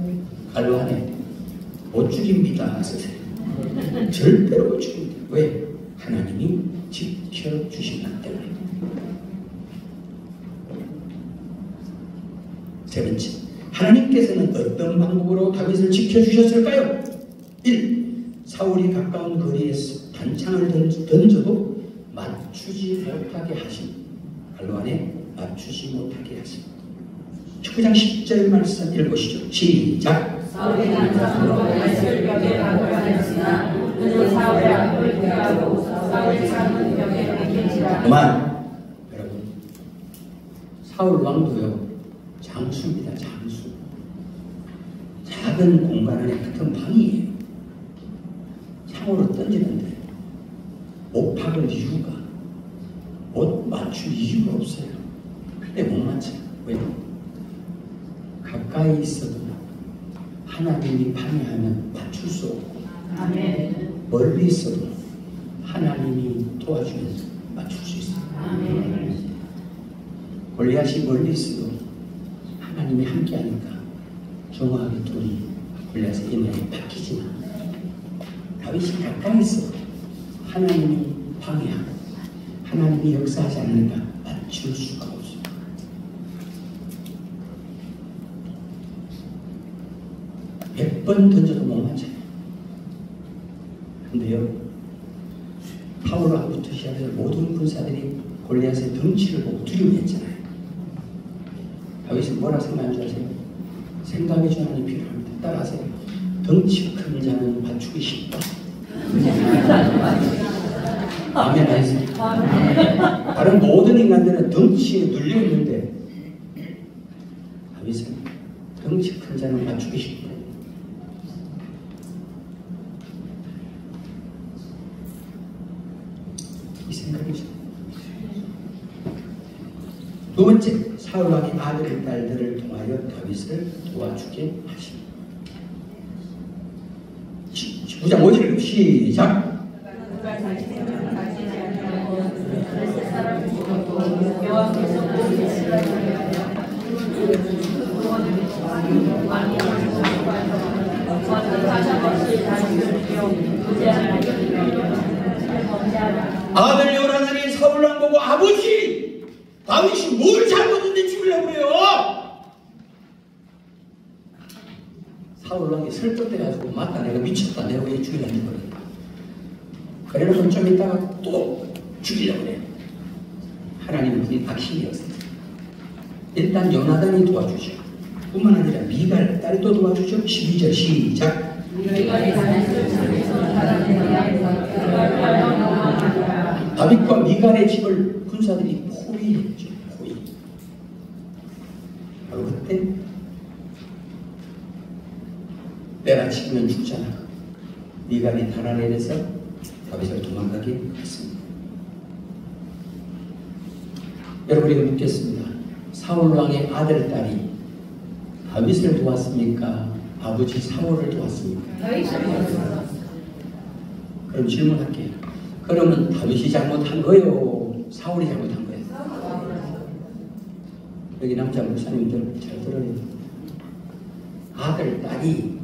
갈로하네. 못 죽입니다. 절대로 못 죽입니다. 왜? 하나님이 지켜주신다 때문에. 세 번째, 하나님께서는 어떤 방법으로 다윗을 지켜주셨을까요? 1. 사울이 가까운 거리에서 단창을 던져도 맞추지 못하게 하심. 갈로 안에 맞추지 못하게 하심. 19장 10절 말씀 읽으시죠. 시작.
사울이 남자로 새벽에 방문하였으나 그는 사울의 앞을 피하고 사울이 사는 벽에 안긴지라.
그만. 여러분, 사울 왕도요 장수입니다. 장수. 작은 공간 안에 같은 방이에요. 창으로 던지는데 못 박을 이유가, 못 맞출 이유가 없어요. 근데 못 맞춰요. 왜? 가까이 있어도 하나님이 방해하면 맞출 수 없고,
아멘.
멀리 있어도 하나님이 도와주면 맞출 수 있어요.
아멘.
골리앗이 멀리 있어도 하나님이 함께하니까 정확하게 둘이 골리앗의 인연이 바뀌지만, 다윗이 가까이 있어 하나님이 방해하고 하나님이 역사하지 않으니까 맞출 수가 없어요. 몇 번 던져도 못 맞아요. 근데요, 사울 왕부터 시작해서 모든 군사들이 골리앗의 덩치를 보고 두려워했잖아요. 다윗은 뭐라 생각하는 줄 아세요? 생각의 전환이 필요합니다. 따라하세요. 덩치 큰 자는 맞추기 쉽다. 아멘 하세요. 다른 모든 인간들은 덩치에 눌려 있는데 다윗은 덩치 큰 자는 맞추기 쉽다. 이 생각이죠. 두 번째, 사울 왕의 아들 딸들을 통하여 다윗을 도와주게 하십니다. 19장 5절 시작. 아들 요나단이 사울 왕 보고 아버지, 다윗이 뭘 잘못했는데 죽이려고 그래요? 사울 왕이 설득돼가지고 맞다, 내가 미쳤다, 내가 왜 죽이려는 거야? 그래놓고 좀 있다가 또 죽이려고 그래요. 하나님은 그게 악심이 없어요. 일단 요나단이 도와주죠. 뿐만 아니라 미갈 딸이 또 도와주죠. 12절 시작. 다윗과 미갈의 집을 군사들이 포위했죠. 포위. 바로 그때 내가 죽으면 죽잖아. 미갈이 달아내려서 다윗을 도망가게 했습니다. 여러분, 이거 묻겠습니다. 사울 왕의 아들 딸이 다윗을 도왔습니까? 아버지 사울을 도왔습니까? 그럼 질문할게요. 그러면 다윗이 잘못한 거예요? 사울이 잘못한 거예요? 여기 남자 목사님들 잘 들어요. 아들 딸이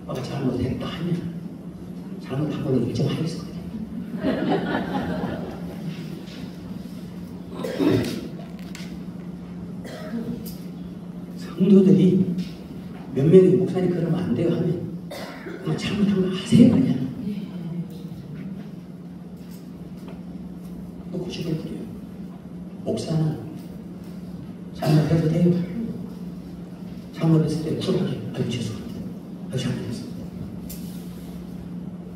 아빠가 잘못했다 하면 잘못한 걸로 인정하겠습니다. 성도들이 몇 명이 목사님 그러면 안 돼요 하면 그냥 잘못한 거 하세요. 그냥 놓고 싶어요. 목사는 잘못해도 돼요. 잘못했을 때 쿨하게 아유 죄송합니다. 아유 잘못했습니다.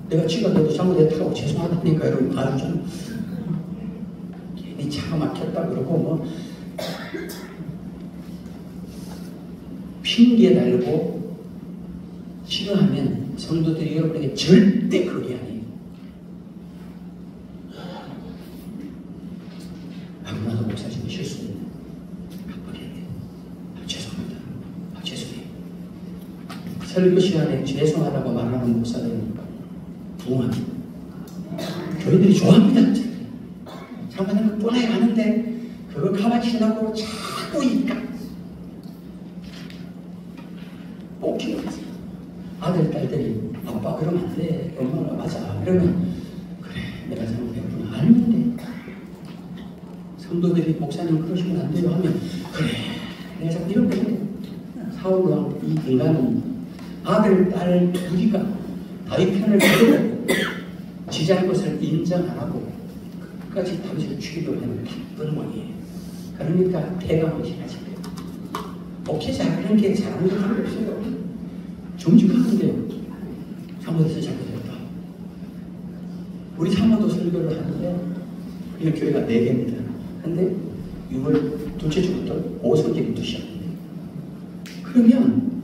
내가 지각해도 잘못했다고 죄송하다니까 여러분 아주 좀 괜히 차가 막혔다 그러고 뭐 핑계 달고 싫어하면 성도들이 여러분에게 절대 그게 아니에요. 아이고 나도 목사님이 실수했네. 바쁘겠네. 죄송합니다. 죄송해요. 설교 시간에 죄송하다고 말하는 목사들은 부흥합니다. 교인들이 좋아합니다. 잘못하는 거 뻔하게 하는데 그거 가만히 지나고 자꾸 이까 뽑히면서 아들 딸들이 아빠 그러면 안 돼. 엄마가 맞아. 그러면 그래 내가 잘못했구나 알는데 성도들이 목사님 그러시면 안 돼요 하면 그래 내가 자꾸 이런 거예요. 사울 왕 이 인간은 아들 딸 둘이가 다윗 편을 들고 지 잘못을 인정 안 하고 끝까지 다윗을 죽이려고 하는 나쁜 왕이에요. 그러니까 대감을 지나치고요. 목회자 그런 게 잘하는 게 별로 없어요. 정직하면 돼요. 사모에서 잘못했다. 우리 사모도 설교를 하는데 우리 교회가 4개입니다. 근데 6월 둘째 주부터 오선제부터 시작합니다. 그러면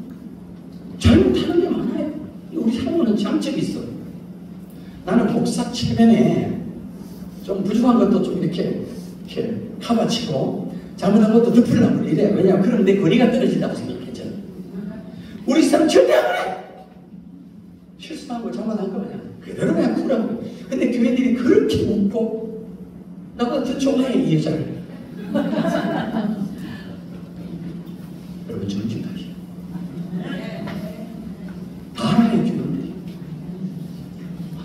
잘못하는 게 많아요. 우리 사모는 장점이 있어. 나는 목사 체면에 좀 부족한 것도 좀 이렇게 커버치고 잘못한 것도 덮으려고 이래. 왜냐하면 그러면 내 거리가 떨어진다고 생각했잖아. 우리 사람 절대 안 그래. 실수한 거 잘못한 거 그냥 그대로 그냥 쿨하고. 근데 교회들이 그렇게 웃고 나보다 더 좋아해 이 여자를. 여러분 정직하게 다 알아요 교회들이.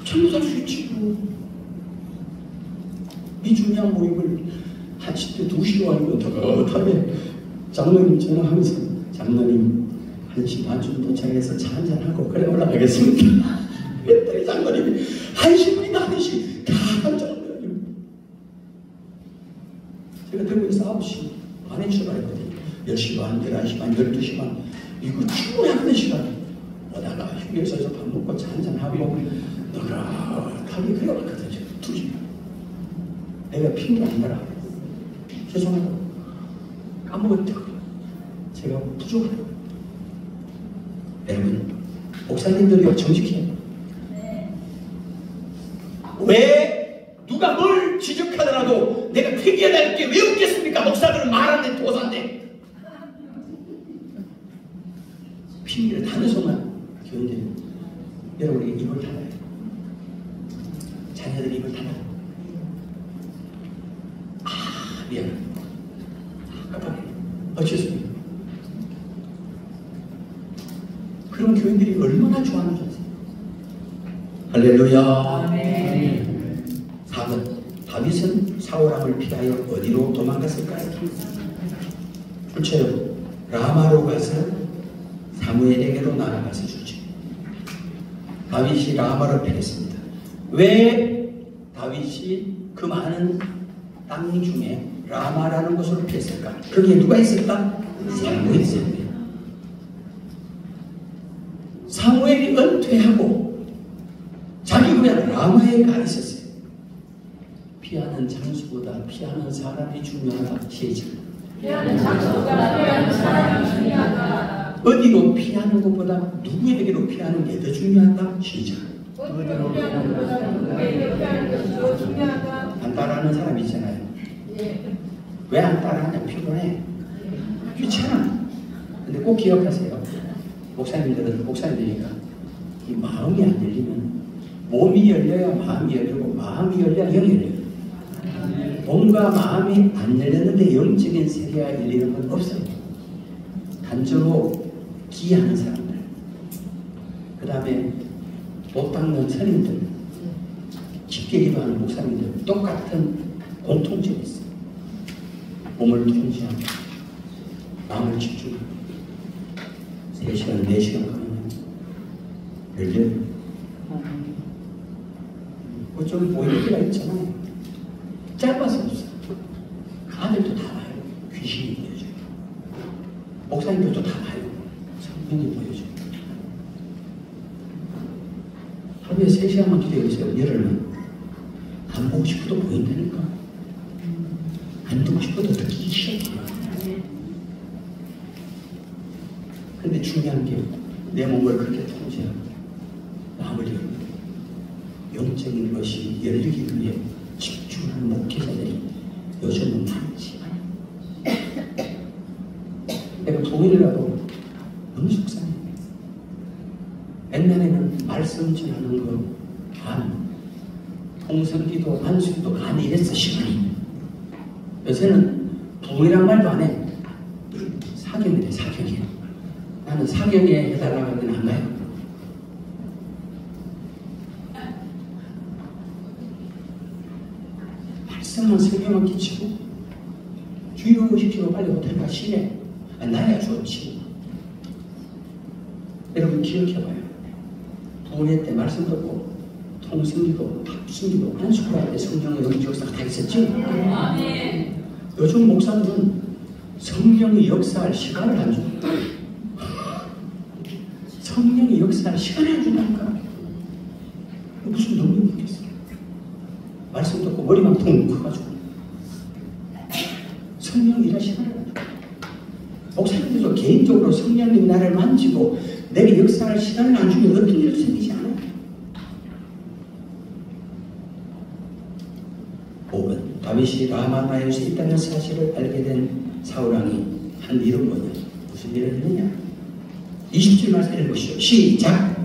잘못할 수 있지 뭐. 이 중요한 모임을 한 10대 2시로 하면 어떡하게 장로님 전화하면서 장로님 1시 반쯤 도착해서 차 한잔하고 그래 올라가겠습니다. 그랬더니 장로님이 1시입니다 1시 다 한잔하거든요. 제가 대구에서 9시 반에 출발했거든요. 10시 반, 11시 반, 12시 반 이거 충분히 하는 시간 오다가 휴게소에서 밥 먹고 차 한잔하고 너그럽하게 그래 왔거든요. 2시 내가 핑계 안 나라. 죄송하다. 까먹었다. 제가 부족하다. 여러분, 목사님들이 정직해요. 왜 누가 뭘 지적하더라도 내가 핑계낼 게 왜 없겠습니까? 목사들은 말하는데 도사인데. 핑계를 단어서만 교인들이 여러분이 입을 닫아요. 자녀들이 입을 닫아요. 미안해. 깜빡해. 어째서요? 그런 교인들이 얼마나 좋아하는지 아세요? 할렐루야. 4번 다윗은 사울왕을 피하여 어디로 도망갔을까요? 출처요. 라마로 가서 사무엘에게로 날아가서 주죠. 다윗이 라마를 피했습니다. 왜 다윗이 그 많은 땅 중에 라마라는 곳으로 피했을까? 거기에 누가 있을까? 사무엘이 있었네요. 사무엘이 은퇴하고 자기 그냥 라마에 가 있었어요. 피하는 장소보다 피하는 사람이 중요하다. 시작.
피하는 장소보다 피하는 사람이 중요하다.
어디로 피하는 것보다 누구에게로 피하는 게 더 중요하다. 시작.
어디로 피하는 것보다 누구에게로 피하는 것이 더 중요하다.
안 따라하는 사람이 있잖아요.
예.
왜 안 따라하냐? 피곤해. 귀찮아. 근데 꼭 기억하세요. 목사님들은 목사님이니까 이 마음이 안 열리면 몸이 열려야 마음이 열리고 마음이 열려야 영이 열려요. 몸과 마음이 안 열렸는데 영적인 세계가 열리는 건 없어요. 단적으로 기하는 사람들, 그 다음에 못 닦는 선임들, 깊게 기도하는 목사님들 똑같은 공통점이 있어요. 몸을 통제하고 마음을 집중하고 3시간, 4시간 가면 열려요. 좀 보이는 때가 있잖아요. 짧아서 없어. 아들도 다 봐요. 귀신이 보여줘요. 목사님들도 다 봐요. 성령이 보여줘요. 하루에 3시간만 기도해보세요. 열흘만. 안 보고 싶어도 보인다니까. 안 듣고 싶어도 듣기 싫어. 근데 중요한 게 내 몸을 그렇게 통제하고 마음을 열고 영적인 것이 열리기 위해 집중하는 목회자들이 요즘은 많지 않아요. 내가 동의를 하고 너무 속상해. 옛날에는 말씀 전하는 거 반, 통성기도, 안수기도 반 이랬어 시간이. 요새는 동의란 말도 안 해. 사경이래 사경이. 나는 사경에 해달라고 하면 안 가요. 말씀만 설명만 끼치고 주요 시키고 빨리 호텔 가시네. 나야 좋지. 여러분 기억해봐요. 부흥회 때 말씀 듣고 통승기도 탑승기도 안수할 때 성령의 영적사가 다 있었지. 요즘 목사들은 성령이 역사할 시간을 안 준다. 성령이 역사할 시간을 안 준다니까. 무슨 능력이 있겠어? 말씀 듣고 머리만 붕 커가지고 성령이 일할 시간을 안 준다. 목사님들도 개인적으로 성령님이 나를 만지고 내게 역사할 시간을 안 주면 어떤 일도 생기지 않아요. 5번 다윗이 라마나임에 있다는 사실을 알게 된 사울왕이 한 일은 뭐냐? 무슨 일을 했느냐? 20절 말씀 읽으시오. 시작.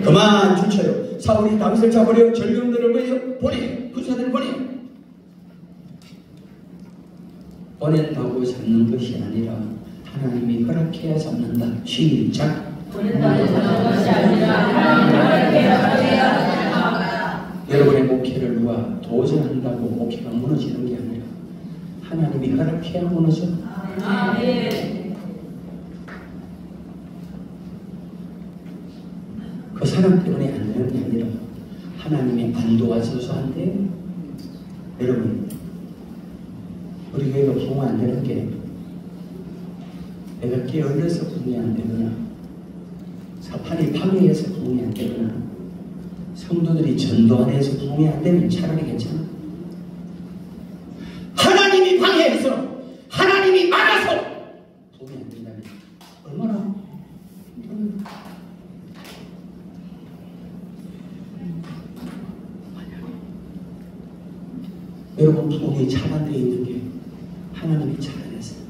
그만 주쳐요. 사울이 다윗을 잡으려 전령들을 보내 부사들을 보낸다고 잡는 것이 아니라 하나님이 허락해야 잡는다. 시작.
보낸다고 잡는 것이 아니라 하나님이 허락해야 잡는다.
여러분의 목회를 누가 도전한다고 목회가 무너지는 게 아니라 하나님이 허락해야 무너져.
아멘.
그 사람 때문에 안 되는 게 아니라 하나님이 안 도와줘서 안 돼. 여러분, 우리 교회가 부흥 안 되는 게 내가 게을러서 부흥이 안 되거나 사탄이 방해해서 부흥이 안 되거나 성도들이 전도 안 해서 부흥이 안 되면 차라리 괜찮아. 하나님이 방해해서 하나님이 막아서 부흥이 안 된다면 얼마나 여러분, 부흥이 차단되어 있는 게 하나님이 차단했어요.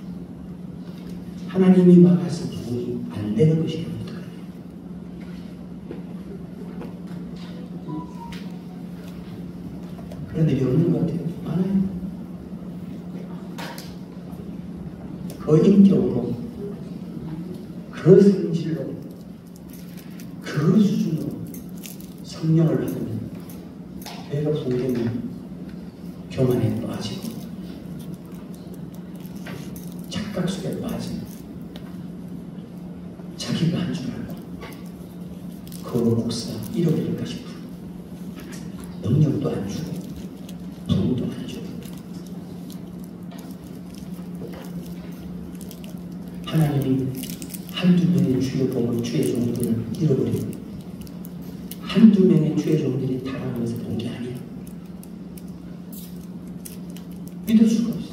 하나님이 막아서 부흥이 안 되는 것이 어떡하냐. 그런 일이 없는 것 같아요. 많아요. 그 인격으로, 그 성질로, 그 수준으로 성령을 받으면 내가 부흥되면 교만에 빠지고 착각 속에 빠지고 자기가 한 줄 알고 그 목사 잃어버릴까 싶어. 능력도 안 주고 부흥도 안 주고 하나님이 한두 명의 주의 복을 주의 종들을 잃어버리고 한두 명의 주의 종들이 타락하면서 본 게 아니야. 믿을 수가 없어.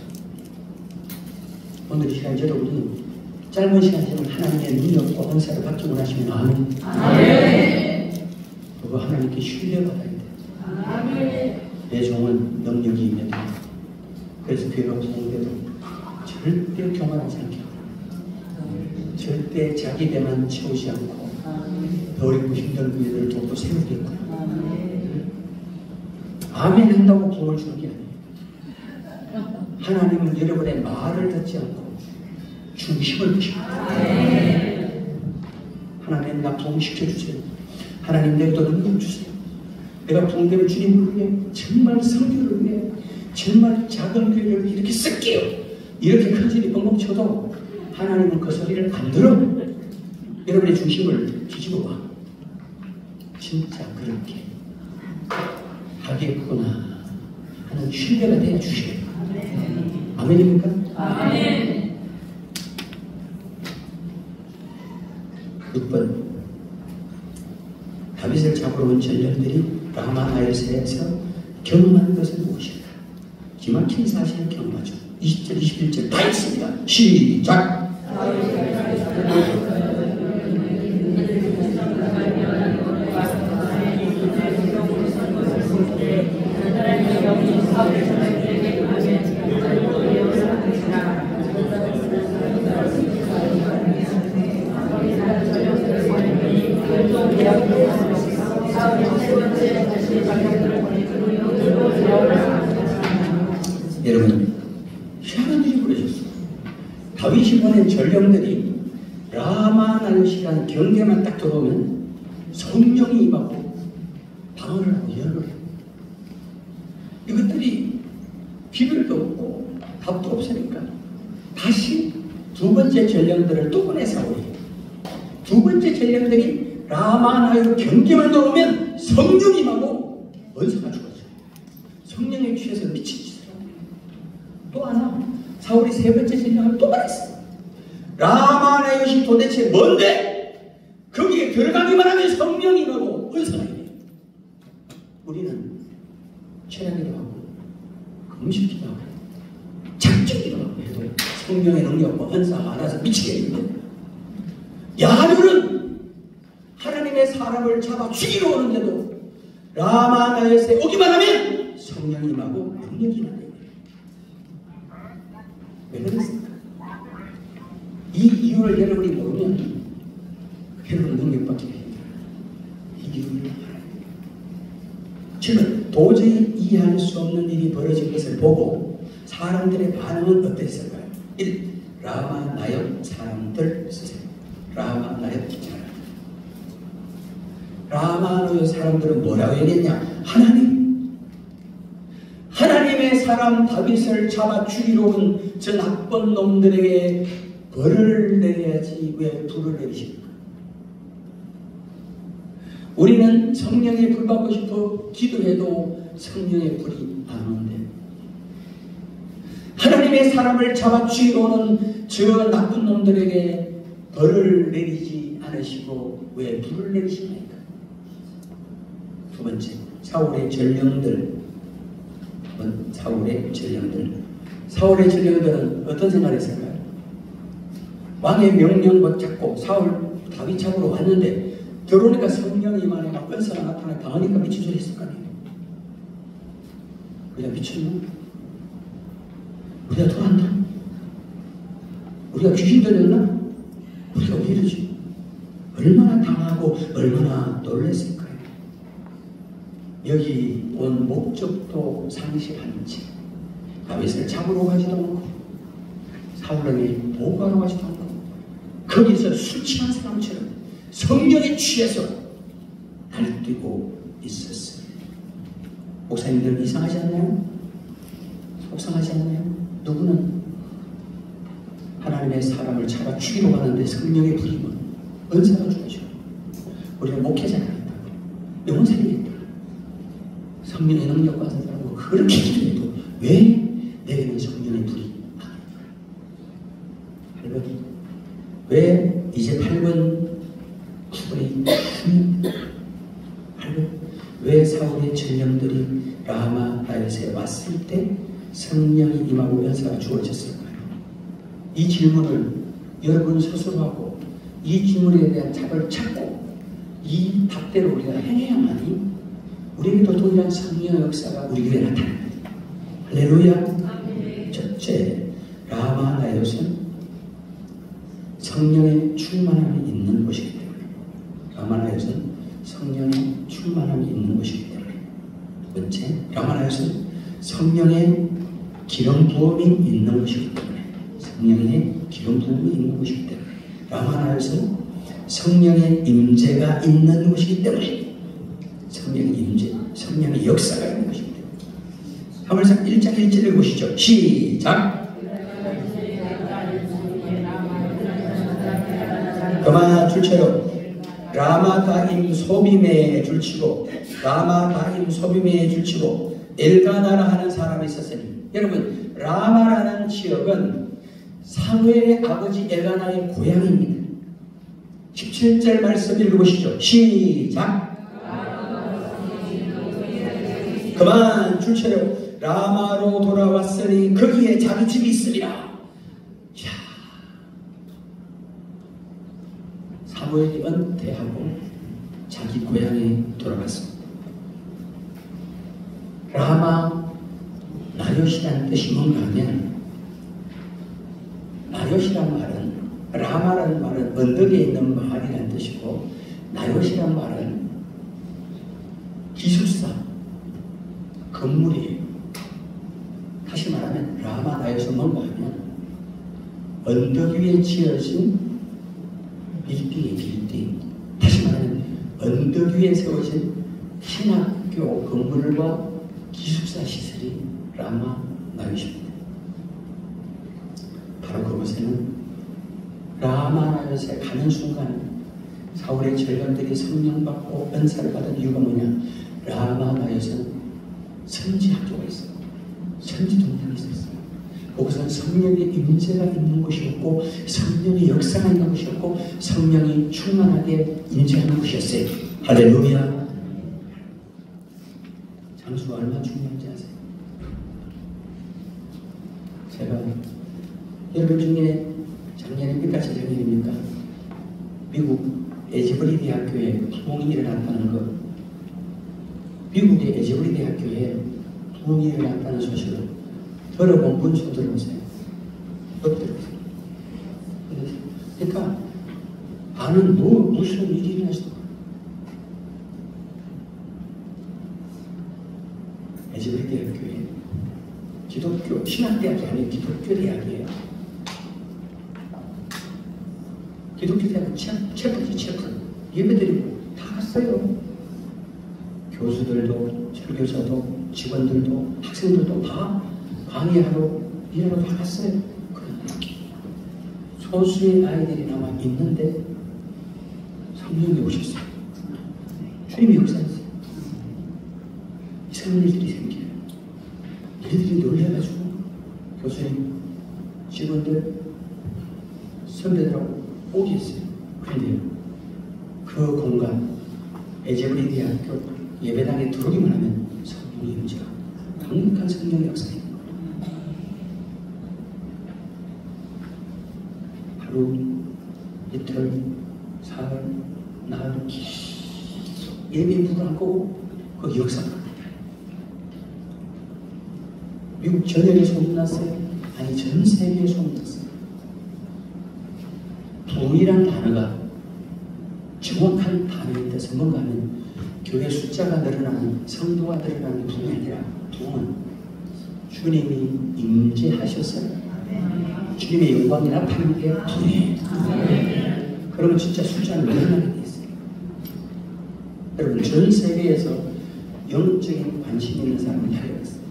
오늘 이 시간 여러분이 짧은 시간이지만 하나님의 능력과 은사를 받기 원하시면 아멘.
아멘.
그거 하나님께 신뢰받아야 돼.
아멘.
내 종은 능력이 있는 데 그래서 교회가 부흥돼도 절대 교만하지 않게 하고 절대 자기 배만 채우지 않고 어렵고 힘든 분들을 돕고 세우겠고 아멘 한다고 부흥을 주는 게 아니에요. 하나님은 여러분의 말을 듣지 않고 중심을 보십니다. 하나님 나 부흥시켜주세요. 하나님 내게도 능력 주세요. 내가 부흥되는 주님을 위해 정말 성교를 위해 정말 작은 교회를 이렇게 쓸게요. 이렇게 큰 소리 뻥뻥 쳐도 하나님은 그 소리를 안 들어. 여러분의 중심을 뒤집어 봐. 진짜 그렇게 하겠구나 하는 신뢰가 돼야 주시겠다. 아멘입니까?
아멘.
6번 다윗을 잡으러 온 전령들이 라마나요세에서 경험한 것은 무엇일까? 기막힌 사실을 경험하죠. 20절, 21절 다 있습니다. 시작! 여러분, 희한한 일이 벌어졌어요. 다윗이 보낸 전령들이 라마나요시라는 경계만 딱 들어오면 성령이 임하고 방언을 하고 예언을 해요. 이것들이 비밀도 없고 답도 없으니까 다시 두 번째 전령들을 또 보내 사울이. 두 번째 전령들이 라마나요 경계만 들어오면 성령이 임하고 원수가 죽었어요. 성령에 취해서 미친 짓을 하고 또 하나 사울이 세 번째 전쟁을 또 말했어. 라마나요시 도대체 뭔데? 거기에 들어가기만 하면 성령이 임하고 은사가 임해. 우리는 철학기도 하고 금식기도 하고 작정기도 하고 해도 성령의 능력과 은사가 안 와서 미치겠는데, 야류는 하나님의 사람을 잡아 죽이러 오는데도 라마나요시에 오기만 하면 성령이 임하고 능력이 임하네. 왜 그랬습니까? 이 이유를 여러분이 모르면 여러분 능력받기 힘들어요. 이 이유를 알아요. 지금 도저히 이해할 수 없는 일이 벌어진 것을 보고 사람들의 반응은 어땠을까요? 1. 라마나요 사람들 쓰세요. 라마나요 사람. 라마나요 사람들은 뭐라고 얘기했냐? 하나님의 사람 다윗을 잡아 죽이러 온 저 나쁜 놈들에게 벌을 내려야지 왜 불을 내리십니까? 우리는 성령에 불 받고 싶어 기도해도 성령의 불이 안 오는데, 하나님의 사람을 잡아 죽이러 오는 저 나쁜 놈들에게 벌을 내리지 않으시고 왜 불을 내리십니까? 두 번째, 사울의 전령들. 사울의 전령들은 어떤 생각을 했을까요? 왕의 명령 잡고 사울 다윗 잡으러 왔는데 들어오니까 성령이 임하네, 막 은사가 나타나 당하니까 미친 소리 했을 거 아니에요. 우리가 미쳤나? 우리가 돌았나? 우리가 귀신 들렸나? 우리가 왜 이러지? 얼마나 당하고 얼마나 놀랐을까요? 여기 온 목적도 상실한 채 다윗을 잡으러 가지도 않고 사울에게 보고하러 가지도 않고 거기서 술 취한 사람처럼 성령에 취해서 날뛰고 있었어요. 목사님들 이상하지 않나요? 속상하지 않나요? 누구는 하나님의 사람을 잡아 죽이러 가는데 성령의 불이면 은사가 주어져. 우리가 목회자가 있다고, 영혼살이 있다, 성령의 능력과 사람하고 그렇게 기도해도 왜 내게는 성령의 불이 안 올까? 8번. 왜 이제 8번 9번이 8번. 왜 사울의 전령들이 라마나요시에 왔을 때 성령이 임하고 연사가 주어졌을까요? 이 질문을 여러분 스스로 하고 이 질문에 대한 답을 찾고 이 답대로 우리가 행해야만이 우리에게도 동일한 성령의 역사가 우리 교회에 나타납니다. 할렐루야. 첫째, 라마나요시는 성령의 충만함이 있는 곳이기 때문에, 라마나요시는 성령의 충만함이 있는 곳이기 때문에. 두 번째, 라마나요시는 성령의 기름 부음이 있는 곳이기 때문에, 성령의 기름 부음이 있는 곳이기 때문에, 라마나요시는 성령의 임재가 있는 곳이기 때문에, 성령의 임재, 성령의 역사가 있는 것이기 때문에. 사무엘상 1장 1절을 보시죠. 시작. 그만 줄처럼 라마다임 소빔에 줄치고 라마다임 소빔에 줄치고 엘가나라 하는 사람이 있었으니, 여러분 라마라는 지역은 사무엘의 아버지 엘가나의 고향입니다. 17절 말씀 읽어보시죠. 시작. 그만 줄처럼 라마로 돌아왔으니 거기에 자기 집이 있으리라. 자, 사무엘이 은퇴하고 자기 고향에 돌아갔습니다. 라마 나요시라는 뜻이 뭔가 하면, 나요시란 말은, 라마라는 말은 언덕에 있는 마을이라는 뜻이고, 나요시란 말은 기숙사, 건물이에요. 다시 말하면 라마 나요시 뭔가 하면 언덕 위에 지어진 빌딩이 빌딩. 다시 말하면 언덕 위에 세워진 신학교 건물과 기숙사 시설이 라마 나요시입니다. 바로 그곳에는 라마 나요시에 가는 순간 사울의 전령들이 성령 받고 은사를 받은 이유가 뭐냐? 라마 나요시는 선지 학교가 있어요. 선지 동산이 있었어요. 그것은 성령의 임재가 있는 곳이었고 성령의 역사가 있는 곳이었고 성령이 충만하게 임재하는 곳이었어요. 할렐루야. 장수가 얼마나 중요한지 아세요? 제가 여러분 중에 작년에 몇가지 작년입니까? 미국 에즈버리 대학교에 부흥이 일어났다는 것, 미국의 에즈버리 대학교에 부흥이 일어났다는 소식을 들어본 분 좀 들어보세요. 엎드려보세요. 그러니까 아는 무슨 일이 일어났어. 에즈버리 대학교에 기독교 신학대학이 아니에요. 기독교 대학이에요. 기독교 대학은 체프지 체프. 예배드리고 다 갔어요. 교수들도 설교자도 직원들도 학생들도 다 강의하러 일하러 다 갔어요. 그러나 소수의 아이들이 남아 있는데 성령이 오셨어요. 주님이 역사했어요. 이상한 일들이 생겨요. 얘들이 놀래가지고 교수님, 직원들, 선배들하고 오게 했어요. 그런데요, 그 공간, 에즈버리 대학교 예배당에 들어오기만 하면 성령의 임재가, 강력한 성령의 역사입니다. 하루, 이틀, 사흘, 나흘 계속 예배 불을 안 끄고 그 역사가 미국 전역에 소문났어요. 아니 전 세계에 소문났어요. 부흥이란 단어가 정확한 단어인데 뭔가 하면 교회 숫자가 늘어나는 성도가 늘어나는 부흥이 아니라 부흥은 주님이 임재하셨어요. 주님의 영광이 나타나는 게 부흥이에요. 그러면 진짜 숫자는 늘어나게 돼 있어요. 여러분 전 세계에서 영적인 관심 있는 사람을 달려갔어요.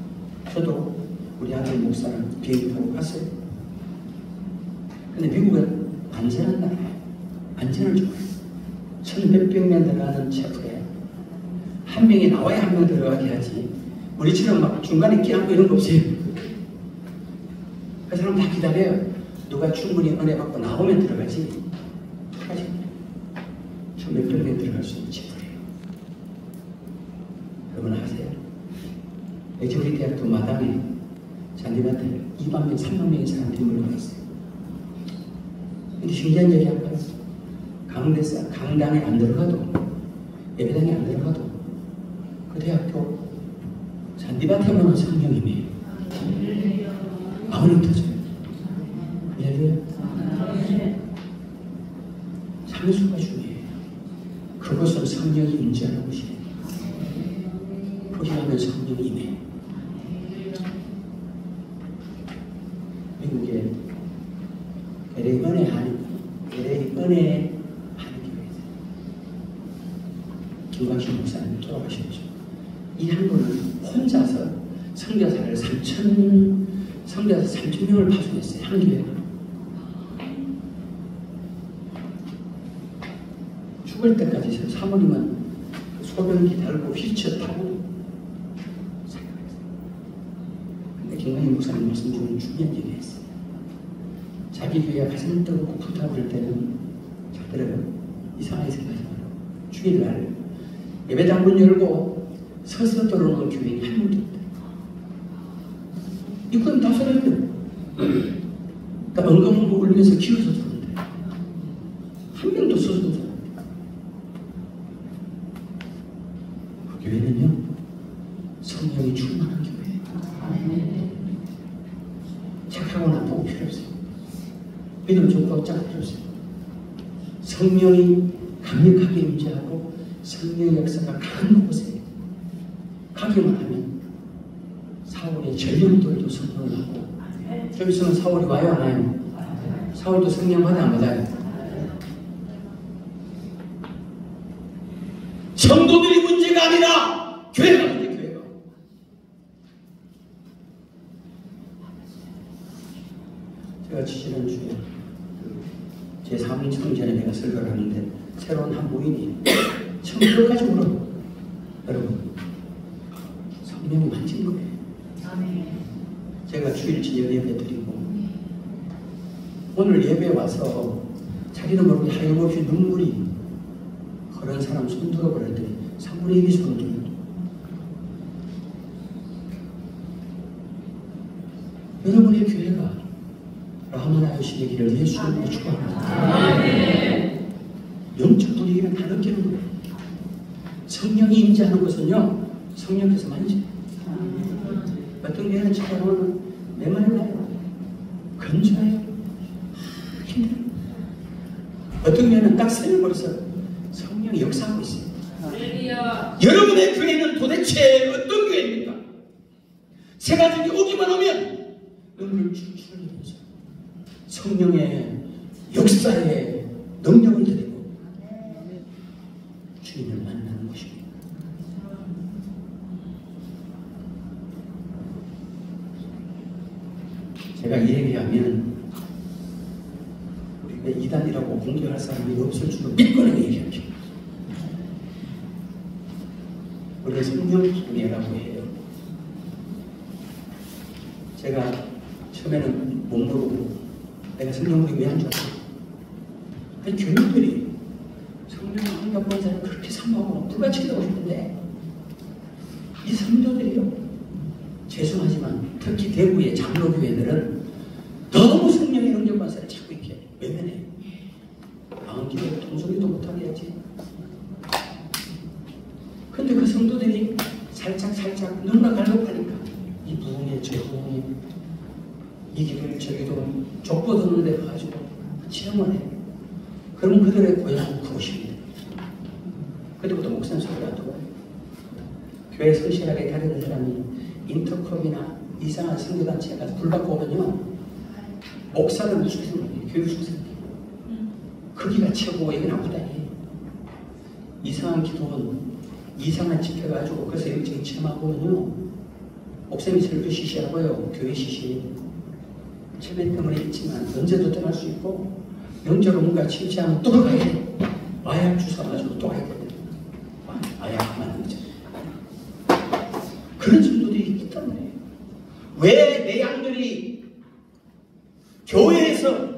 저도 우리 아들 목사랑 비행기 타고 갔어요. 근데 미국은 안전한 나라예요. 안전을 좋아해요. 1,몇백 명 들어가는 체프에 한 명이 나와야 한 명 들어가게 하지. 우리처럼 막 중간에 끼얹고 이런 거 없어요. 그 사람 다 기다려요. 누가 충분히 은혜 받고 나오면 들어가지. 들어가지. 1,몇백 명 들어갈 수 있는 체프예요. 여러분 아세요? 에즈버리 대학교 마당에 잔디밭에 2만 명, 3만 명의 사람들이 몰려가 있어요. 근데 신기한 얘기 할까요? 강당에 안 들어가도, 예배당에 안 들어가도 그 대학교 잔디밭에 오는 성령님이 마음이 터져요. 할렐루야. 장수가 중요해요. 그것은 성령이 임재하는 곳이에요. 거기 가면 성령이 임해요. 미국에 LA 은혜 하는 교회에서 김광식 목사님 돌아가셨죠. 이 한 분은 혼자서 성교사를 3,000명을 파송했어요. 한 교회가. 죽을 때까지 사모님은 소변기 달고 휠체어 타고 생각했어요. 근데 김광식 목사님 말씀 중에 중요한 얘기를 했어요. 자기 교회가 가슴 뜨겁고 불타오를 때는 자들은 이상하게 생각하지 말고 주일날 예배당 문 열고 서서 들어오는 교인이 한 명도 없다. 이건 다 소리거든. 그러니까 엉엉엉 울면서 기어서 들어오는데 한 명도 서서 들어오는데 그 교회는요 성령이 충만한 교회예요. 착하고 나쁘고 필요 없어요. 믿음 좋고 짝 필요 없어요. 성령이 강력하게 임재하고 성령의 역사가 강한 곳에 가기만 하면 사울의 전령들도 성령을 하고 좀 있으면 사울이 와요 안 와요? 사울도 성령 받아 안 받아요? 성도들이 문제가 아니라 교회가 문제. 교회가 제가 지지난주에 제 사모님 전에 내가 설교를 하는데 새로운 한 부인이 성도까지 울어. 여러분 성령이 만진 거예요. 제가 주일 저녁 예배 드리고 오늘 예배 와서 자기도 모르게 하염없이 눈물이 그런 사람 손들어 버렸더니 3분의 1이 손들어. 여러분의 교회가 라마나요시 되기를 예수님으로 축원합니다. 영적 분위기는 다 느끼는 거예요. 성령이 임재하는 것은요, 성령께서 만지. 어떤 교회는 제가 오늘 내 말을 해요. 건조해요. 힘들어요. 어떤 교회는 딱 세려버려서 성령이 역사하고 있어요. 여러분의 교회는 도대체 어떤 교회입니까? 세 가족이 오기만 하면 눈물을 줄줄 흘리면서 성령의 역사에 능력을 드리고 주님을 만나는 것입니다. 제가 이 얘기하면 우리가 이단이라고 공격할 사람이 없을 줄은 믿고는 얘기할게요. 우리가 성령이라고 해요. 제가 처음에는 못 모르고 내가 성령을 왜 안 줄 알았어? 아니 교인들이 성령을 한 번 사람 그렇게 사모하고 누가 지키고 싶은데 이 성도들이요, 죄송하지만 특히 대구의 장로교회들은 너무 성령의 능력 관사를 자꾸 이렇게 외면해. 방언기도 통소리도 못하게 하지. 근데 그 성도들이 살짝 눈나 갈급하니까 이 부흥에 저 부흥에 이 기도를 저 기도 족보 듣는 데 가지고 체험을 해. 그러면 그들의 고향은 그곳입니다. 그때부터 목사님 소리가 안 들어와요. 교회 성실하게 다니는 사람이 인터컵이나 이상한 선교단체에 가서 불 받고 오면요, 목사들 무슨 생각이에요? 교육 무슨 생각이에요? 거기가 최고 여기는 아무다니. 이상한 기도원, 이상한 집회 가지고 그래서 여기저기 체험하고 오면요, 목사님이 설교 시시하고요, 교회 시시 체면 때문에 있지만 언제도 떠날 수 있고 영적으로 뭔가 침체하면 또 가야 돼. 마약 주사 가지고 또 가야 돼. 마약 맞는 거죠. 그런 성도들이 있기 때문에 왜 내 양들이 교회에서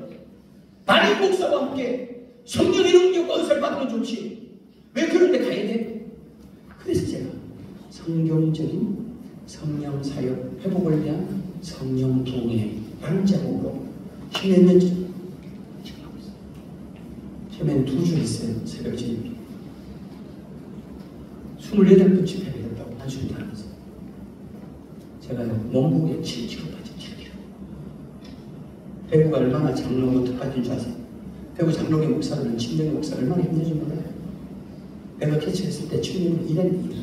담임 목사와 함께 성령의 능력과 은사를 받으면 좋지 왜 그런 데 가야 돼? 그래서 제가 성경적인 성령 사역 회복을 위한 성령 동해라는 제목으로 10몇 년째 지금 하고 있어요. 처음에는 2주 있어요. 새벽 집회 28번 집회를 했다고 단순히 하면서 제가 몸무게 7kg 빠진 7kg. 대구가 얼마나 장로가 특파진 줄 아세요? 대구 장로교 목사들은 친정의 목사 얼마나 힘든지 몰라요. 내가 개최했을 때 친정은 일했는데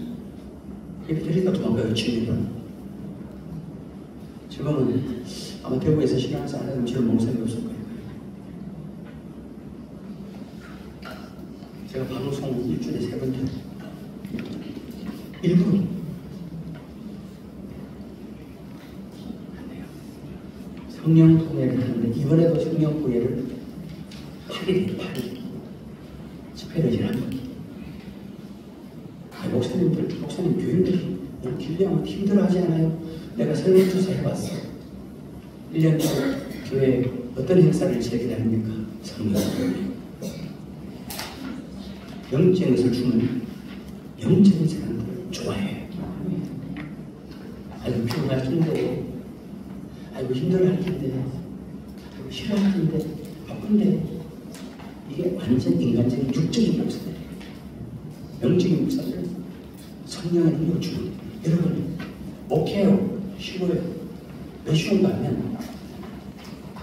이렇게 데리다 도망가요. 친정은 지금은 아마 대구에서 신앙생활 하면 저런 목사님이 없을 거예요. 제가 방송 일주일에 3번 해요. 일부러 안 돼요. 성령 부회를 하는데 이번에도 성령 부회를 8일 집회를 지납니다. 목사님 교인들이 길리하면 힘들어하지 않아요? 내가 설명조사 해봤어. 1년 전 교회에 어떤 행사를 제기를 합니까? 성령 부회. 영적인 것을 주는 영적인 사람들을 좋아해. 아이고 피곤할 텐데, 아이고 힘들어할 텐데, 아이고 싫어할 텐데, 바쁜데 이게 완전 인간적인 육적인 목사들이에요. 영적인 목사들 성령의 능력을 주는. 여러분 목회요 쉬워요. 왜 쉬운가 하면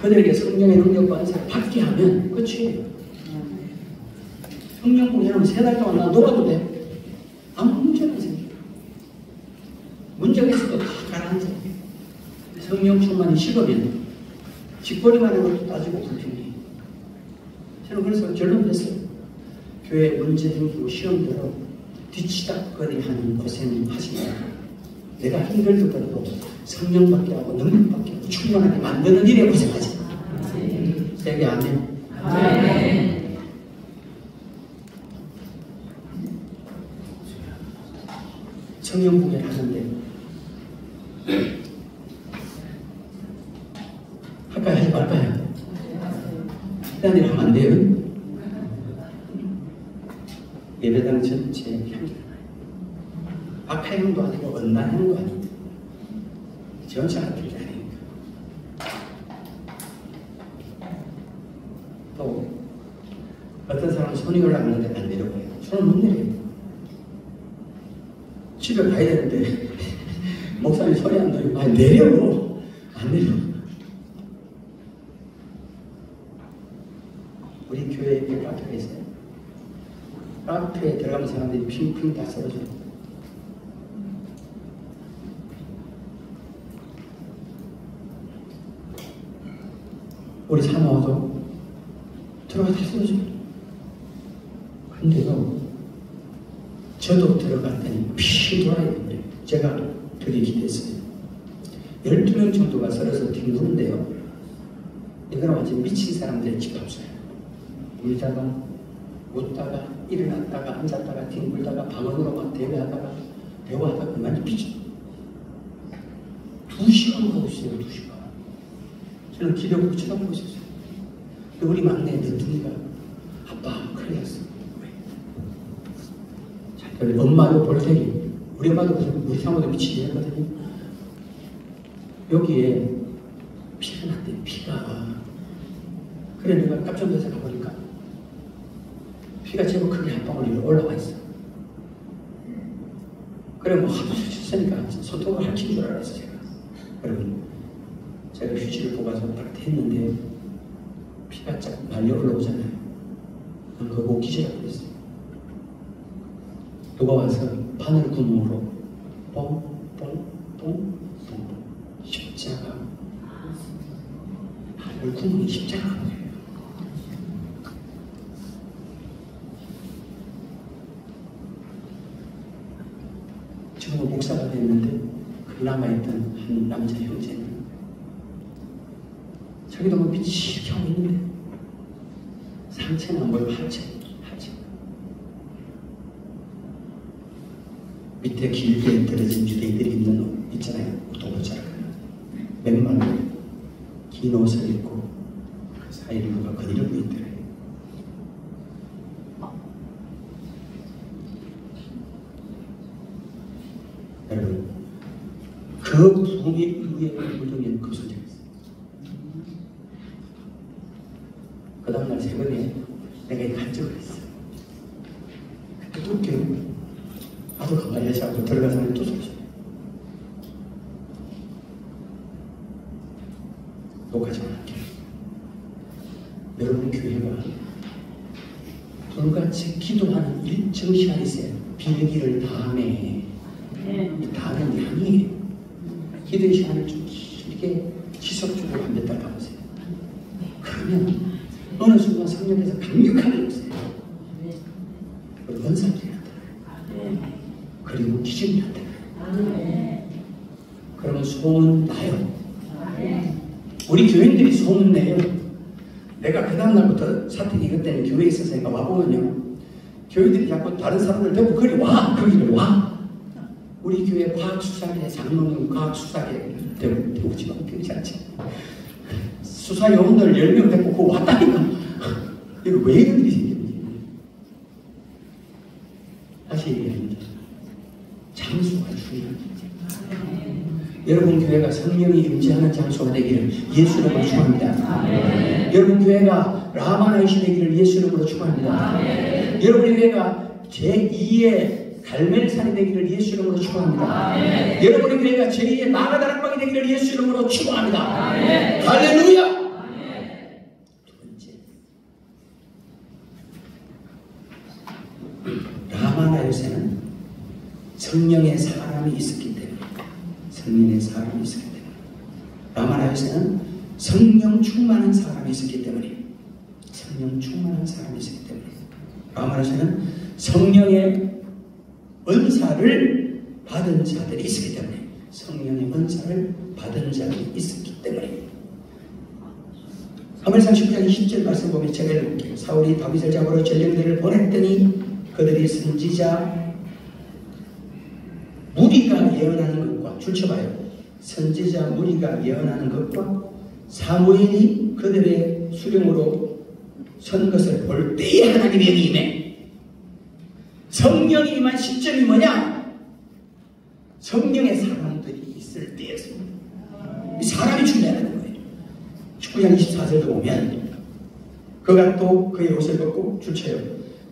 그들에게 성령의 능력과 은사를 받게 하면 끝이에요. 성령 공연하면 3달 동안 나 놀아도 돼. 아무 문제가 안 생겨요. 문제가 있어도 다 가라앉아. 성령 충만이 식으면 짓거리만 하는 것도 따지고 불평해. 저는 그래서 결론 냈어요. 교회 문제 생기고 시험 들어 뒤치다거리하는 고생 하시면 내가 힘들더라도 성령 받게 하고 능력 받게 하고 충만하게 만드는 일에 고생하지. 세게 아멘. 아멘. 성령 공연을 하는데 하는 일 하면 안 돼요. 예배당 전체 향기. 악화향도 아니고 언나향도 아니고 전체 같은 게 아닙니다. 또 어떤 사람은 손이 올라가는데 안 내려가요. 손을 못 내려요. 집에 가야 되는데 목사님 손이 안 들리고 내려고 안 내려. 우리 교회에 카페가 있어요. 카페에 들어가면 사람들이 핑핑 다 쓰러져요. 우리 사모도 들어가 다 쓰러져요. 근데도 저도 들어갔더니 피 돌아야 돼요. 제가 되게 기대했어요. 12명 정도가 서러서 뒹구는데요. 이거는 완전 미친 사람들의 집 없어요. 울다가 웃다가 일어났다가 앉았다가 뒹굴다가 방언으로만 대화하다가 그만 피죠. 2시간 하고 있어요. 2시간. 저는 기대고 쳐다보고 있었어요. 근데 우리 막내 너둥이가 아빠 큰일 났어. 왜? 엄마도 볼테리. 우리 엄마도 우리 사모도 미치게 했거든요. 여기에 피가 났대. 피가. 그래 내가 깜짝 놀라서 가보니까 피가 제법 크게 한 방울 위로 올라와 있어. 그래 뭐 하도 쳤으니까 손톱을 할킨 줄 알았어 제가. 여러분 제가 휴지를 뽑아서 딱 했는데 피가 쫙 말려 올라오잖아요. 그거 못 기절하고 있어요. 누가 와서 바늘 구멍으로 뽕뽕뽕뽕 십자가 바늘 구멍이 십자가가 뭐예요? 지금은 목사가 됐는데 그 남아있던 한 남자 형제는 자기도 뭐 빛이 이렇게 하고 있는데 상체는 안 보이고 하체 밑에 길게 떨어진 유대인들이 입는 옷 있잖아요. 도보자락 맨발로 긴 옷을 입고 그 사이를 누가 거닐고 있더래요. 여러분 그 부흥의 이후에 물정에는 급소적이었어요. 그 다음날 새벽에 내가 이 간증을 했어요. 그때 또 웃겨요. 나도 가만히 하지 않고 들어가서 또 소리죠. 녹화지 않을게요. 여러분 교회가 불같이 기도하는 일정 시간이 있어요. 비례기를 다음에 이 다음은 양이에요. 기도의 시간을 좀 길게 지속적으로 한 몇 달 가보세요. 그러면 어느 순간 성령에서 강력하게 오세요. 그리고 은사들이 나타나요. 그리고 기준이 나타나요. 그러면 소문 나요. 우리 교인들이 소문 내요. 내가 그 다음날부터 사택이 이것 때문에 교회에 있었으니까 와보면요. 교인들이 자꾸 다른 사람들 데리고 거기 와! 거기를 와! 우리 교회 과학수사계 장로님 과학수사계 대우지만 그렇지 않지. 수사요원들 10명 데리고 그거 왔다니까. 이거 왜 이런 일이 생기는지. 다시 얘기합니다. 장소가 중요합니다. 여러분 교회가 성령이 임재하는 장소가 되기를 예수 이름으로 축원합니다. 여러분 교회가 라마나이시 되기를 예수 이름으로 축원합니다. 여러분 교회가 제2의 갈멜산이 되기를 예수 이름으로 축원합니다. 여러분의 교회가 제2의 나가다락방이 되기를 예수 이름으로 축원합니다. 할렐루야. 두 번째, 라마나요새는 성령의 사람이 있었기 때문에 라마나요새는 성령 충만한 사람이 있었기 때문에 라마나요새는 성령의 은사를 받은 자들이 있었기 때문에 사무엘상 10장 20절 말씀 보면 제가 읽을게요. 사울이 다윗을 잡으러 전령들을 보냈더니 그들이 선지자 무리가 예언하는 것과 줄쳐봐요. 선지자 무리가 예언하는 것과 사무엘이 그들의 수령으로 선 것을 볼 때에 하나님의 영이 임해. 성령이 임한 시점이 뭐냐? 성령의 사람들이 있을 때였습니다. 사람이 준비하는 거예요. 19장 24절도 보면 그가 또 그의 옷을 벗고 주쳐요.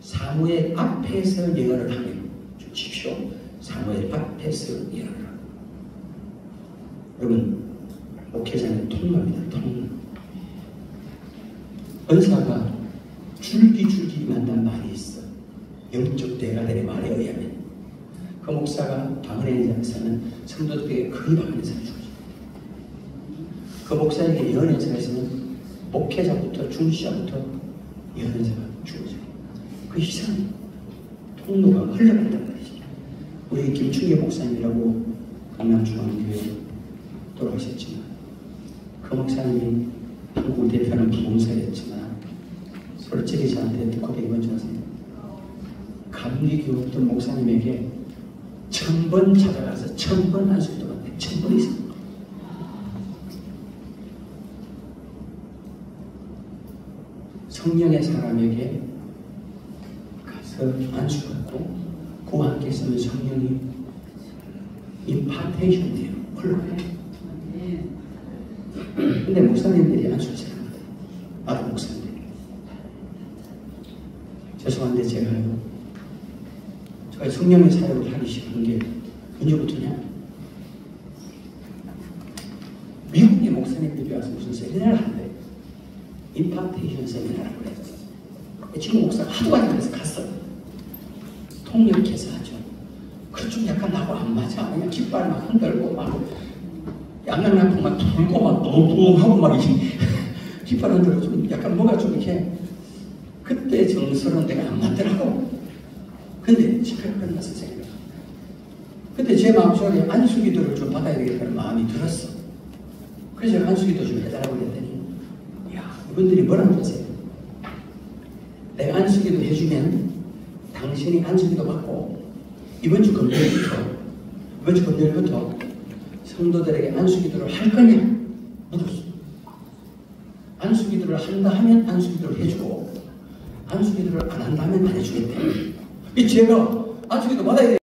사무엘 앞에서 예언을 하며 주십시오. 사무엘 앞에서 예언을 하고. 여러분, 목회자는 통로입니다. 통로. 은사가 줄기줄기 임한다는 말이 있어. 영적 대가들의 말에 의하면 그 목사가 방언의 연사는 성도들에게 거의 방언의 연사를 주죠. 그 목사에게 예언의 연사가 있으면 목회자부터 중시자부터 예언의 연사가 주어져요. 그 이상 통로가 흘러간단 말이죠. 우리 김충계 목사님이라고 강남중앙교회 돌아가셨지만 그 목사님이 한국 대표는 부흥사였지만 솔직히 저한테 고백이 뭔지 아세요? 감리교였던 목사님에게 1000번 찾아가서 1000번 할 수도 없는데 1000번 이상 성령의 사람에게 가서 안수받고 그 안에 있으면 성령이 임파테이션 돼요. 흘러가요. 근데 목사님들이 안수를 잘 합니다. 나도 목사님들. 죄송한데 제가요, 저희 성령의 사역을 하기 시작한 게 언제부터냐? 미국의 목사님들이 와서 무슨 세미나를 한대. 임파테이션 세미나라고 그래요. 지금 목사가 하도 많이 그래서 갔어. 통역해서 하죠. 그쪽 약간 나하고 안 맞아. 그냥 깃발 막 흔들고 막 양양양풍 막 돌고 막 노동하고 막 이렇게 깃발 흔들고 좀 약간 뭐가 좀 이렇게 그때 정서는 내가 안 맞더라고. 근데 집회가 끝났어 제가. 근데 제 마음속에 안수기도를 좀 받아야 되겠다는 마음이 들었어. 그래서 제가 안수기도 좀 해달라고 그랬더니 야, 이분들이 뭐라고 하세요? 내가 안수기도 해주면 당신이 안수기도 받고 이번 주 금요일부터 성도들에게 안수기도를 할 거냐? 묻었어. 안수기도를 한다 하면 안수기도를 해주고 안수기도를 안 한다 하면 안 해주겠대. 제가 안수기도 받아야 돼.